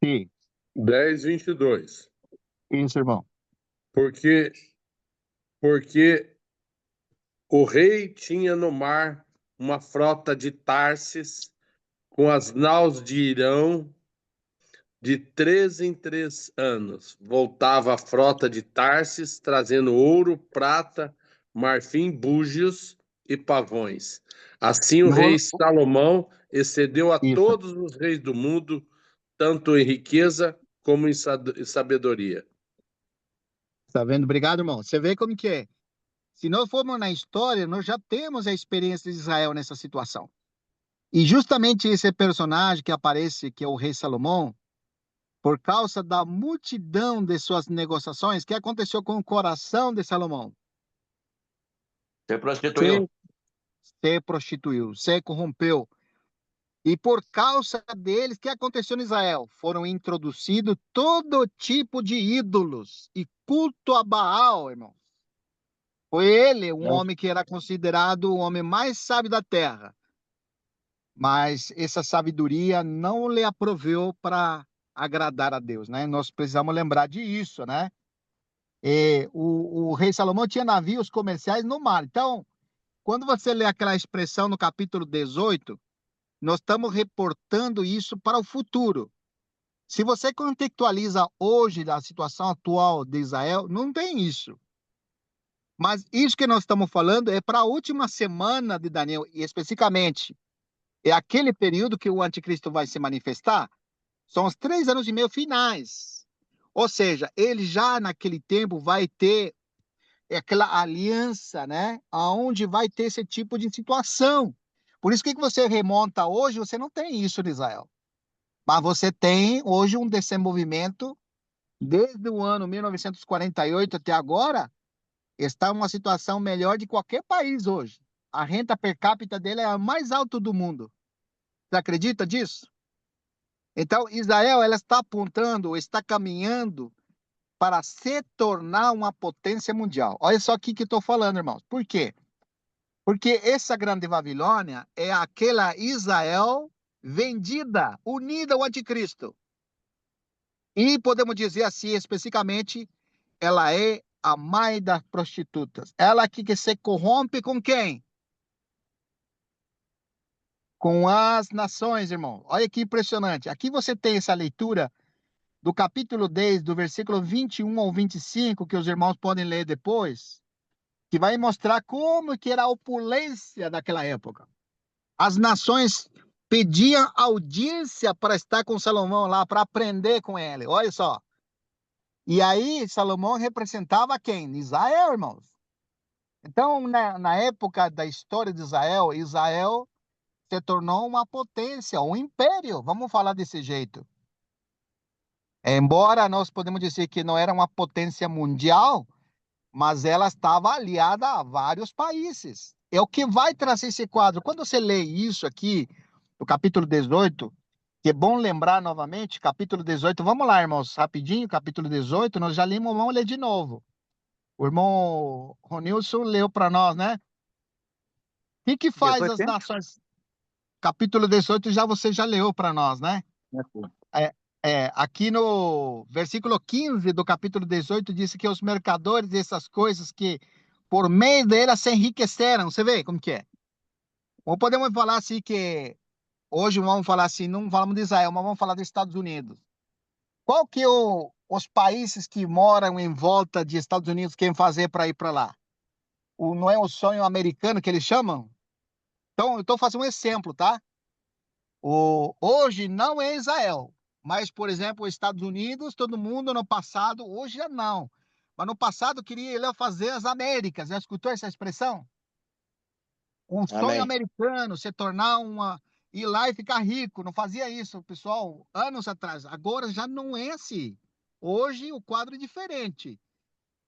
Sim, 10:22. isso, irmão. Porque o rei tinha no mar uma frota de Tarsis com as naus de Irão de 3 em 3 anos. Voltava a frota de Tarsis trazendo ouro, prata, marfim, búzios e pavões. Assim o rei Não, Salomão excedeu a isso. todos os reis do mundo, tanto em riqueza como em sabedoria. Tá vendo? Obrigado, irmão. Você vê como que é. Se nós formos na história, nós já temos a experiência de Israel nessa situação. E justamente esse personagem que aparece, que é o rei Salomão, por causa da multidão de suas negociações, o que aconteceu com o coração de Salomão? Se prostituiu. Se, se prostituiu, se corrompeu. E por causa deles, o que aconteceu em Israel? Foram introduzidos todo tipo de ídolos e culto a Baal, irmão. Foi ele, um homem que era considerado o homem mais sábio da terra. Mas essa sabedoria não lhe aproveu para agradar a Deus, né? Nós precisamos lembrar disso, né? O rei Salomão tinha navios comerciais no mar. Então, quando você lê aquela expressão no capítulo 18, nós estamos reportando isso para o futuro. Se você contextualiza hoje a situação atual de Israel, não tem isso. Mas isso que nós estamos falando é para a última semana de Daniel, e especificamente, é aquele período que o anticristo vai se manifestar, são os 3 anos e meio finais. Ou seja, ele já naquele tempo vai ter aquela aliança, né? Aonde vai ter esse tipo de situação. Por isso que você remonta hoje, você não tem isso em Israel. Mas você tem hoje um desenvolvimento desde o ano 1948 até agora, está em uma situação melhor de qualquer país hoje. A renda per capita dele é a mais alta do mundo. Você acredita disso? Então, Israel, ela está apontando, está caminhando para se tornar uma potência mundial. Olha só o que estou falando, irmãos. Por quê? Porque essa grande Babilônia é aquela Israel vendida, unida ao anticristo. E podemos dizer assim, especificamente, ela é a mãe das prostitutas. Ela que se corrompe com quem? Com as nações, irmão. Olha que impressionante. Aqui você tem essa leitura do capítulo 10, do versículo 21 ao 25, que os irmãos podem ler depois, que vai mostrar como que era a opulência daquela época. As nações pediam audiência para estar com Salomão lá, para aprender com ele. Olha só. E aí, Salomão representava quem? Israel, irmãos. Então, na época da história de Israel, Israel se tornou uma potência, um império, vamos falar desse jeito. Embora nós podemos dizer que não era uma potência mundial, mas ela estava aliada a vários países. É o que vai trazer esse quadro. Quando você lê isso aqui, no capítulo 18, que é bom lembrar novamente, capítulo 18, vamos lá, irmãos, rapidinho, capítulo 18, nós já lemos, vamos ler de novo. O irmão Ronilson leu para nós, né? que faz 18 as tem? nações? Capítulo 18 você já leu para nós, né? Aqui no versículo 15 do capítulo 18 diz que os mercadores dessas coisas que por meio delas se enriqueceram. Você vê como que é? Ou podemos falar assim que hoje vamos falar assim, não falamos de Israel, mas vamos falar dos Estados Unidos. Qual que os países que moram em volta de Estados Unidos querem fazer para ir para lá? Não é o sonho americano que eles chamam? Então, eu estou fazendo um exemplo, tá? Hoje não é Israel, mas, por exemplo, os Estados Unidos, todo mundo no passado, hoje já não. Mas no passado queria ele fazer as Américas. Já escutou essa expressão? Um sonho Amém. americano, se tornar ir lá e ficar rico. Não fazia isso, pessoal, anos atrás. Agora já não é assim. Hoje o quadro é diferente.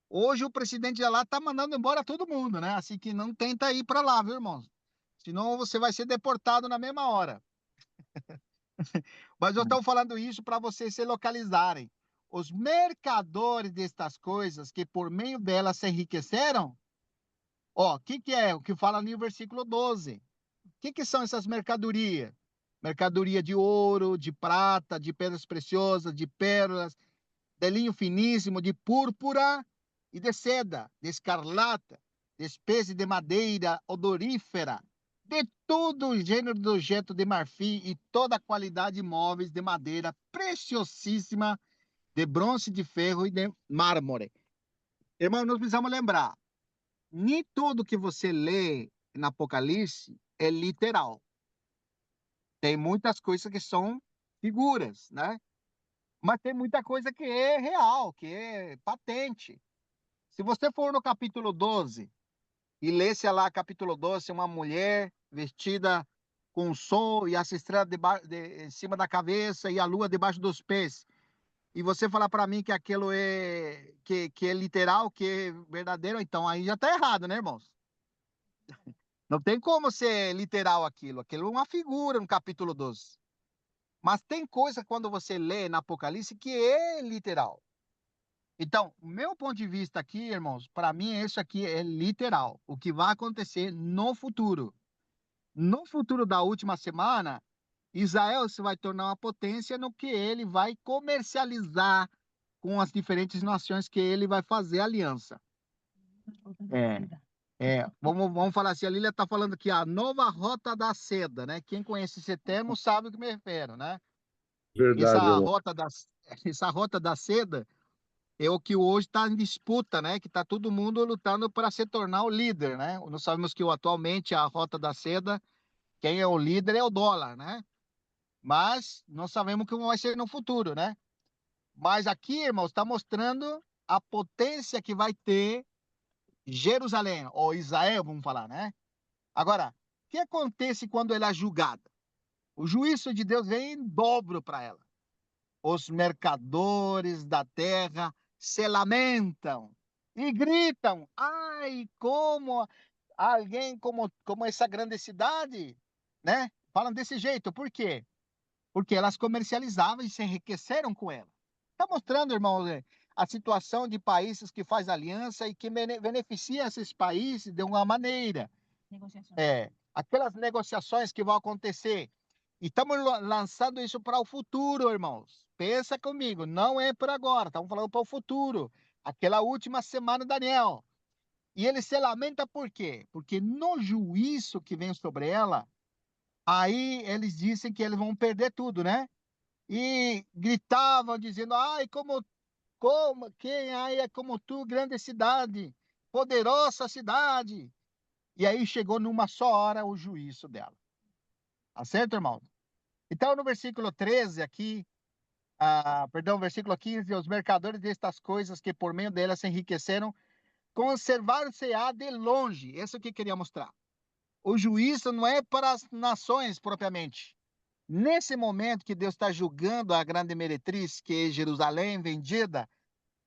Hoje o presidente de lá está mandando embora todo mundo, né? Assim que não tenta ir para lá, viu, irmãos? Senão você vai ser deportado na mesma hora. Mas eu estou falando isso para vocês se localizarem. Os mercadores destas coisas que por meio delas se enriqueceram, o que é? O que fala no versículo 12. O que são essas mercadorias? Mercadoria de ouro, de prata, de pedras preciosas, de pérolas, de linho finíssimo, de púrpura e de seda, de escarlata, de espécie de madeira odorífera, de todo gênero de objeto de marfim e toda qualidade de móveis de madeira preciosíssima, de bronze, de ferro e de mármore. Irmão, nós precisamos lembrar, nem tudo que você lê no Apocalipse é literal. Tem muitas coisas que são figuras, né? Mas tem muita coisa que é real, que é patente. Se você for no capítulo 12 e lesse lá capítulo 12, uma mulher vestida com o sol e as estrelas em cima da cabeça e a lua debaixo dos pés, e você falar para mim que aquilo que é literal, que é verdadeiro, então aí já está errado, né, irmãos? Não tem como ser literal aquilo. Aquilo é uma figura no capítulo 12. Mas tem coisa quando você lê na Apocalipse que é literal. Então, o meu ponto de vista aqui, irmãos, para mim isso aqui é literal. O que vai acontecer no futuro. No futuro da última semana, Israel se vai tornar uma potência no que ele vai comercializar com as diferentes nações que ele vai fazer aliança. Vamos falar assim, a Lília está falando aqui, a nova rota da seda, né? Quem conhece esse termo sabe o que me refiro, né? Verdade, Essa irmão. rota essa rota da seda é o que hoje está em disputa, né? Que está todo mundo lutando para se tornar o líder, né? Nós sabemos que atualmente a rota da seda, quem é o líder é o dólar, né? Mas nós sabemos como vai ser no futuro, né? Mas aqui, irmãos, está mostrando a potência que vai ter Jerusalém, ou Israel, vamos falar, né? Agora, o que acontece quando ela é julgada? O juízo de Deus vem em dobro para ela. Os mercadores da terra se lamentam e gritam: ai, como alguém como essa grande cidade, né? Falam desse jeito. Por quê? Porque elas comercializavam e se enriqueceram com ela. Está mostrando, irmão, a situação de países que faz aliança e que beneficia esses países de uma maneira. Aquelas negociações que vão acontecer. E estamos lançando isso para o futuro, irmãos. Pensa comigo, não é para agora, estamos falando para o futuro. Aquela última semana, Daniel. E ele se lamenta por quê? Porque no juízo que vem sobre ela, aí eles dizem que eles vão perder tudo, né? E gritavam dizendo: ai, quem aí é como tu, grande cidade, poderosa cidade. E aí chegou numa só hora o juízo dela. Tá certo, irmão? Então, no versículo 13 aqui, versículo 15, os mercadores destas coisas que por meio delas se enriqueceram, conservar-se-á de longe. Isso é o que queria mostrar. O juízo não é para as nações propriamente. Nesse momento que Deus está julgando a grande meretriz, que é Jerusalém vendida,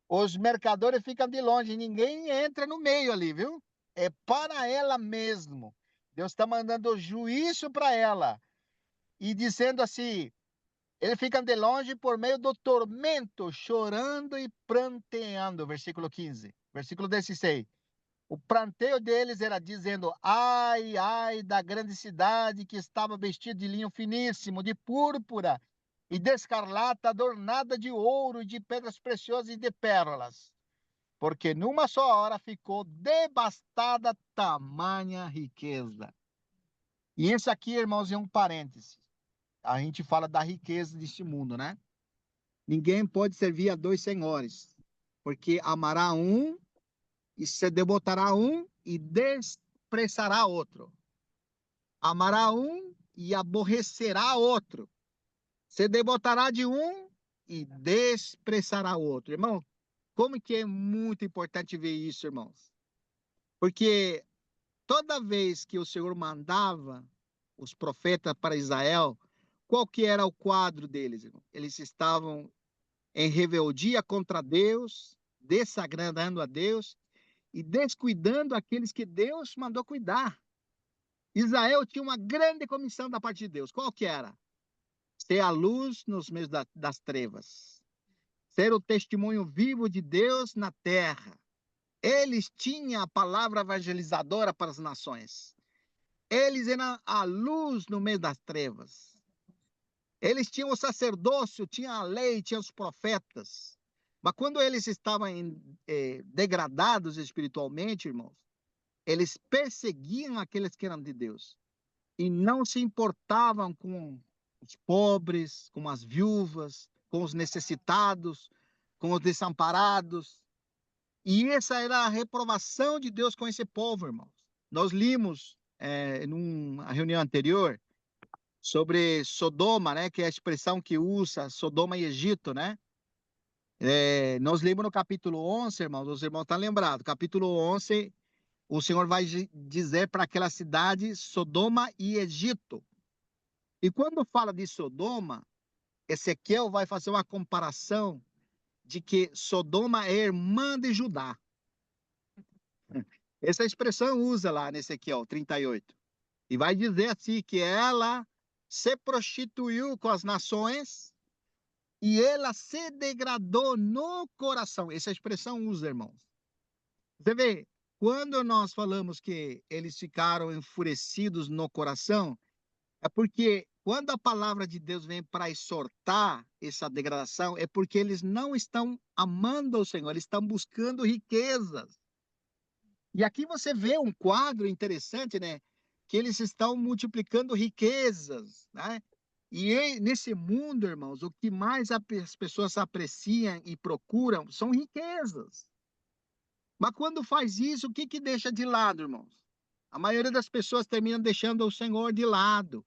os mercadores ficam de longe, ninguém entra no meio ali, viu? É para ela mesmo. Deus está mandando juízo para ela e dizendo assim: ele fica de longe por meio do tormento, chorando e pranteando. Versículo 15. Versículo 16. O pranteio deles era dizendo: ai, ai da grande cidade que estava vestida de linho finíssimo, de púrpura e de escarlata, adornada de ouro, de pedras preciosas e de pérolas. Porque numa só hora ficou devastada tamanha riqueza. E esse aqui, irmãos, é um parêntese. A gente fala da riqueza deste mundo, né? Ninguém pode servir a dois senhores, porque amará um e se devotará um e desprezará outro. Amará um e aborrecerá outro. Se devotará de um e desprezará outro. Irmão, como que é muito importante ver isso, irmãos? Porque toda vez que o Senhor mandava os profetas para Israel, qual que era o quadro deles, irmão? Eles estavam em rebeldia contra Deus, desagradando a Deus e descuidando aqueles que Deus mandou cuidar. Israel tinha uma grande comissão da parte de Deus. Qual que era? Ser a luz nos meios das trevas. Ser o testemunho vivo de Deus na terra. Eles tinham a palavra evangelizadora para as nações. Eles eram a luz no meio das trevas. Eles tinham o sacerdócio, tinham a lei, tinham os profetas. Mas quando eles estavam degradados espiritualmente, irmãos, eles perseguiam aqueles que eram de Deus. E não se importavam com os pobres, com as viúvas, com os necessitados, com os desamparados. E essa era a reprovação de Deus com esse povo, irmãos. Nós limos numa reunião anterior sobre Sodoma, né, que é a expressão que usa Sodoma e Egito, né? Nós lemos no capítulo 11, irmãos, os irmãos estão lembrados, capítulo 11, o Senhor vai dizer para aquela cidade Sodoma e Egito. E quando fala de Sodoma, Ezequiel vai fazer uma comparação de que Sodoma é irmã de Judá. Essa expressão usa lá nesse Ezequiel 38. E vai dizer assim que ela se prostituiu com as nações e ela se degradou no coração. Essa expressão usa, irmãos. Você vê, quando nós falamos que eles ficaram enfurecidos no coração, é porque quando a palavra de Deus vem para exortar essa degradação, é porque eles não estão amando o Senhor, eles estão buscando riquezas. E aqui você vê um quadro interessante, né? Que eles estão multiplicando riquezas, né? E nesse mundo, irmãos, o que mais as pessoas apreciam e procuram são riquezas. Mas quando faz isso, o que deixa de lado, irmãos? A maioria das pessoas termina deixando o Senhor de lado.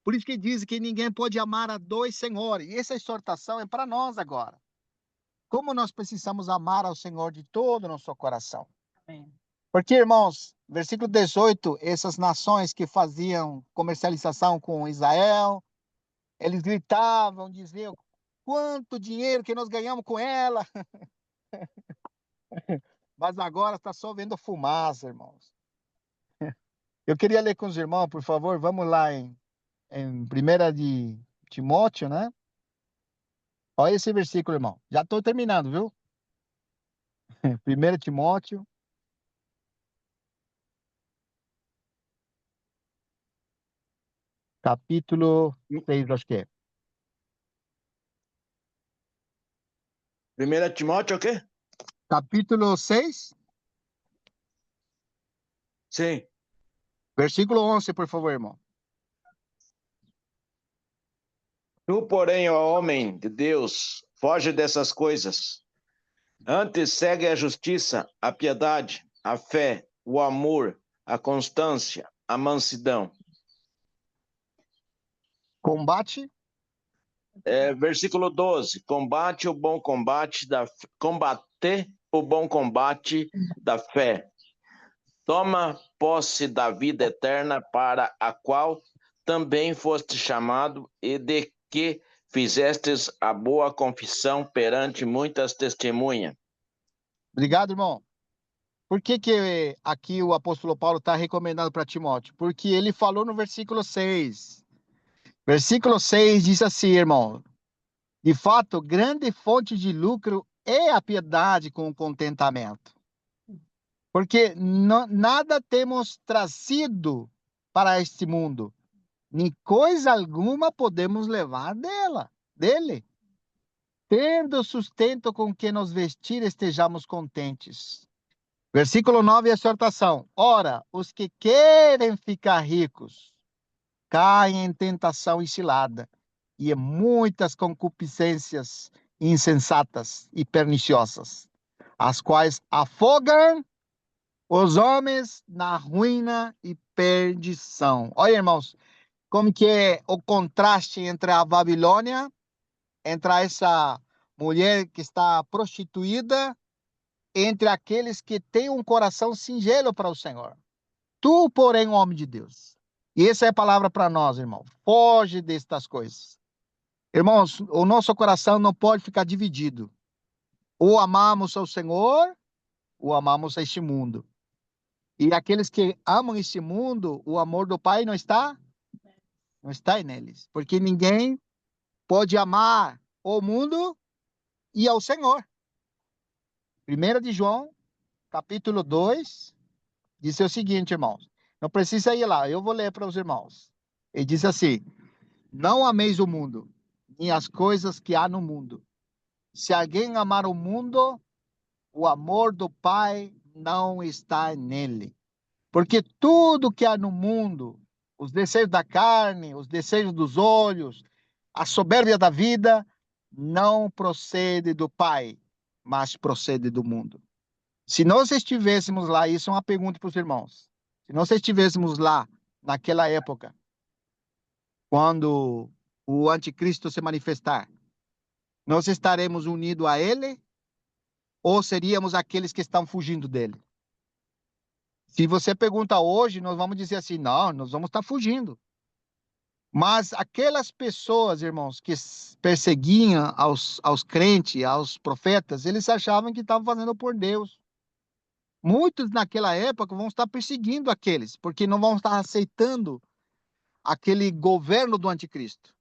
Por isso que diz que ninguém pode amar a dois senhores. E essa exortação é para nós agora. Como nós precisamos amar ao Senhor de todo o nosso coração. Amém. Porque, irmãos, versículo 18, essas nações que faziam comercialização com Israel, eles gritavam, diziam, quanto dinheiro que nós ganhamos com ela. Mas agora está só vendo fumaça, irmãos. Eu queria ler com os irmãos, por favor, vamos lá em 1 de Timóteo, né? Olha esse versículo, irmão. Já estou terminando, viu? 1 Timóteo. Capítulo 6, acho que é. 1 Timóteo, o quê? Capítulo 6, Sim. versículo 11, por favor, irmão. Tu, porém, ó homem de Deus, foge dessas coisas. Antes segue a justiça, a piedade, a fé, o amor, a constância, a mansidão. Combate. Versículo 12. Combater o bom combate da fé. Toma posse da vida eterna para a qual também foste chamado e de que fizestes a boa confissão perante muitas testemunhas. Obrigado, irmão. Por que aqui o apóstolo Paulo está recomendando para Timóteo? Porque ele falou no versículo 6. Versículo 6 diz assim, irmão. De fato, grande fonte de lucro é a piedade com o contentamento. Porque nada temos trazido para este mundo, nem coisa alguma podemos levar dele. Tendo sustento com que nos vestir, estejamos contentes. Versículo 9, exortação. Ora, os que querem ficar ricos caem em tentação e cilada, e em muitas concupiscências insensatas e perniciosas, as quais afogam os homens na ruína e perdição. Olha, irmãos, como que é o contraste entre a Babilônia, entre essa mulher que está prostituída, entre aqueles que têm um coração singelo para o Senhor. Tu, porém, homem de Deus. E essa é a palavra para nós, irmão. Foge destas coisas. Irmãos, o nosso coração não pode ficar dividido. Ou amamos ao Senhor, ou amamos a este mundo. E aqueles que amam este mundo, o amor do Pai não está neles. Porque ninguém pode amar o mundo e ao Senhor. 1 de João, capítulo 2, diz o seguinte, irmãos. Não precisa ir lá, eu vou ler para os irmãos. Ele diz assim: não ameis o mundo, nem as coisas que há no mundo. Se alguém amar o mundo, o amor do Pai não está nele. Porque tudo que há no mundo, os desejos da carne, os desejos dos olhos, a soberbia da vida, não procede do Pai, mas procede do mundo. Se nós estivéssemos lá, isso é uma pergunta para os irmãos. Se nós estivéssemos lá, naquela época, quando o anticristo se manifestar, nós estaremos unidos a ele ou seríamos aqueles que estão fugindo dele? Se você pergunta hoje, nós vamos dizer assim, não, nós vamos estar fugindo. Mas aquelas pessoas, irmãos, que perseguiam aos crentes, aos profetas, eles achavam que estavam fazendo por Deus. Muitos naquela época vão estar perseguindo aqueles, porque não vão estar aceitando aquele governo do anticristo.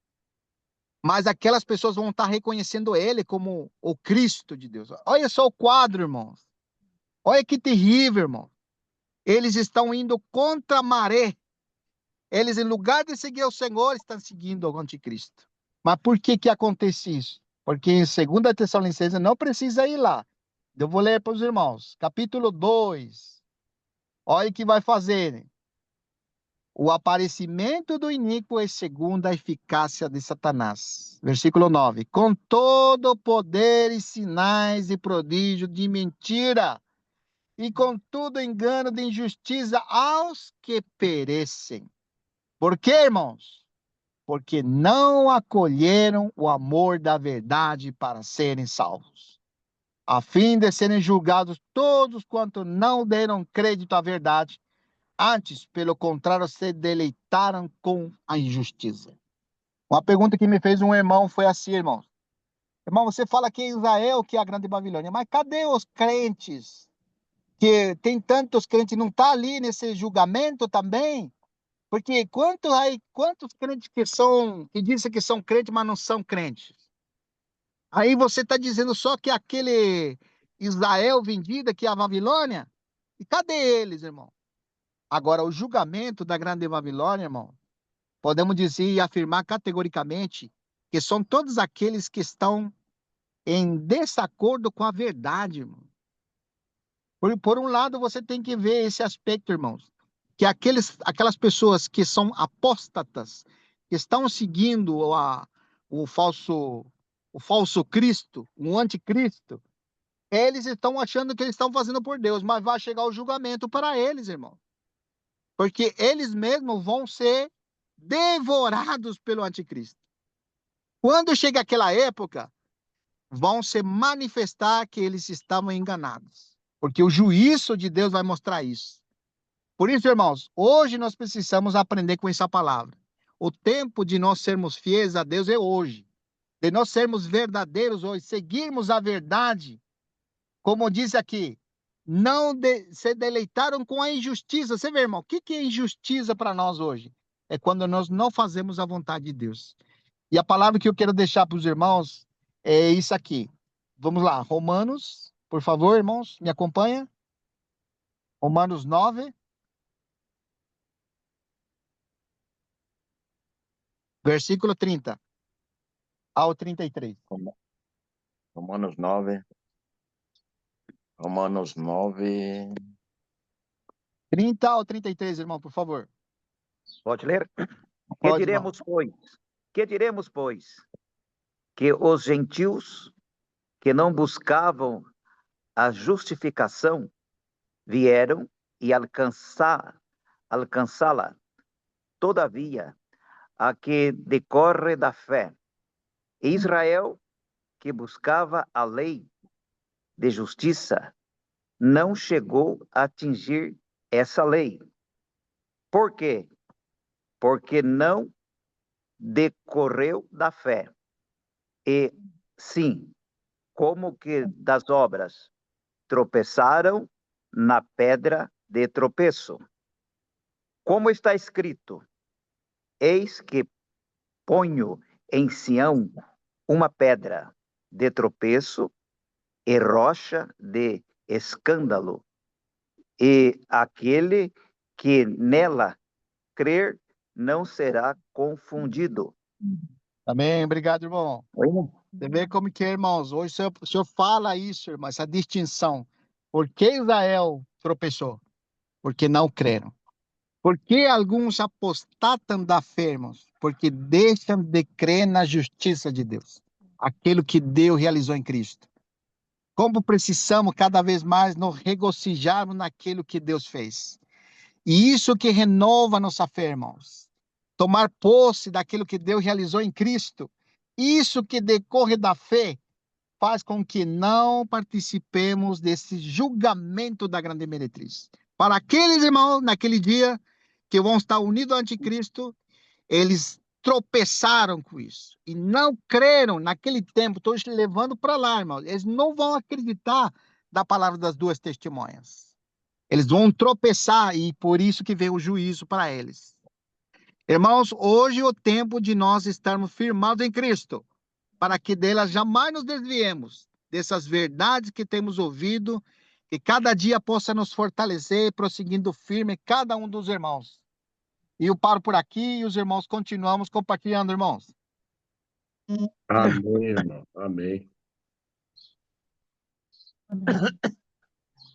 Mas aquelas pessoas vão estar reconhecendo ele como o Cristo de Deus. Olha só o quadro, irmãos. Olha que terrível, irmão. Eles estão indo contra a maré. Eles, em lugar de seguir o Senhor, estão seguindo o anticristo. Mas por que acontece isso? Porque em 2 Tessalonicenses não precisa ir lá. Eu vou ler para os irmãos. Capítulo 2. Olha o que vai fazer. O aparecimento do iníquo é segundo a eficácia de Satanás. Versículo 9. Com todo poder e sinais e prodígio de mentira, e com todo engano de injustiça aos que perecem. Por quê, irmãos? Porque não acolheram o amor da verdade para serem salvos, a fim de serem julgados todos quanto não deram crédito à verdade, antes, pelo contrário, se deleitaram com a injustiça. Uma pergunta que me fez um irmão foi assim, irmão. Irmão, você fala que Israel que é a grande Babilônia, mas cadê os crentes? Que tem tantos crentes, não está ali nesse julgamento também? Porque quantos crentes que dizem que são crentes, mas não são crentes? Aí você está dizendo só que aquele Israel vendido, que é a Babilônia, e cadê eles, irmão? Agora, o julgamento da grande Babilônia, irmão, podemos dizer e afirmar categoricamente que são todos aqueles que estão em desacordo com a verdade, irmão. Por um lado, você tem que ver esse aspecto, irmãos, que aquelas pessoas que são apóstatas, que estão seguindo o falso Cristo, o anticristo, eles estão achando que eles estão fazendo por Deus, mas vai chegar o julgamento para eles, irmão. Porque eles mesmos vão ser devorados pelo anticristo. Quando chega aquela época, vão se manifestar que eles estavam enganados. Porque o juízo de Deus vai mostrar isso. Por isso, irmãos, hoje nós precisamos aprender com essa palavra. O tempo de nós sermos fiéis a Deus é hoje. De nós sermos verdadeiros hoje, seguirmos a verdade. Como diz aqui, se deleitaram com a injustiça. Você vê, irmão, o que é injustiça para nós hoje? É quando nós não fazemos a vontade de Deus. E a palavra que eu quero deixar para os irmãos é isso aqui. Vamos lá, Romanos, por favor, irmãos, me acompanha. Romanos 9, versículo 30 ao 33. Romanos 9. Romanos 9. 30 ao 33, irmão, por favor. Pode ler? Que Pode, diremos, pois? Que diremos, pois? Que os gentios que não buscavam a justificação vieram e alcançá-la. Todavia, a que decorre da fé. Israel, que buscava a lei de justiça, não chegou a atingir essa lei. Por quê? Porque não decorreu da fé. E, sim, como que das obras, tropeçaram na pedra de tropeço. Como está escrito: eis que ponho em Sião uma pedra de tropeço e rocha de escândalo, e aquele que nela crer não será confundido. Amém. Obrigado, irmão. Oi? Você vê como que, irmãos, hoje o senhor fala isso, irmão, essa distinção. Por que Israel tropeçou? Porque não creram. Por que alguns apostatam da fé, irmãos? Porque deixam de crer na justiça de Deus. Aquilo que Deus realizou em Cristo. Como precisamos cada vez mais nos regozijarmos naquilo que Deus fez. E isso que renova nossa fé, irmãos. Tomar posse daquilo que Deus realizou em Cristo. Isso que decorre da fé faz com que não participemos desse julgamento da grande meretriz. Para aqueles irmãos, naquele dia, que vão estar unidos ao anticristo, eles tropeçaram com isso e não creram naquele tempo. Estou levando para lá, irmãos. Eles não vão acreditar da palavra das duas testemunhas. Eles vão tropeçar e por isso que vem o juízo para eles. Irmãos, hoje é o tempo de nós estarmos firmados em Cristo, para que delas jamais nos desviemos dessas verdades que temos ouvido, que cada dia possa nos fortalecer, prosseguindo firme cada um dos irmãos. E eu paro por aqui e os irmãos continuamos compartilhando, irmãos. Amém, irmão. Amém. Amém.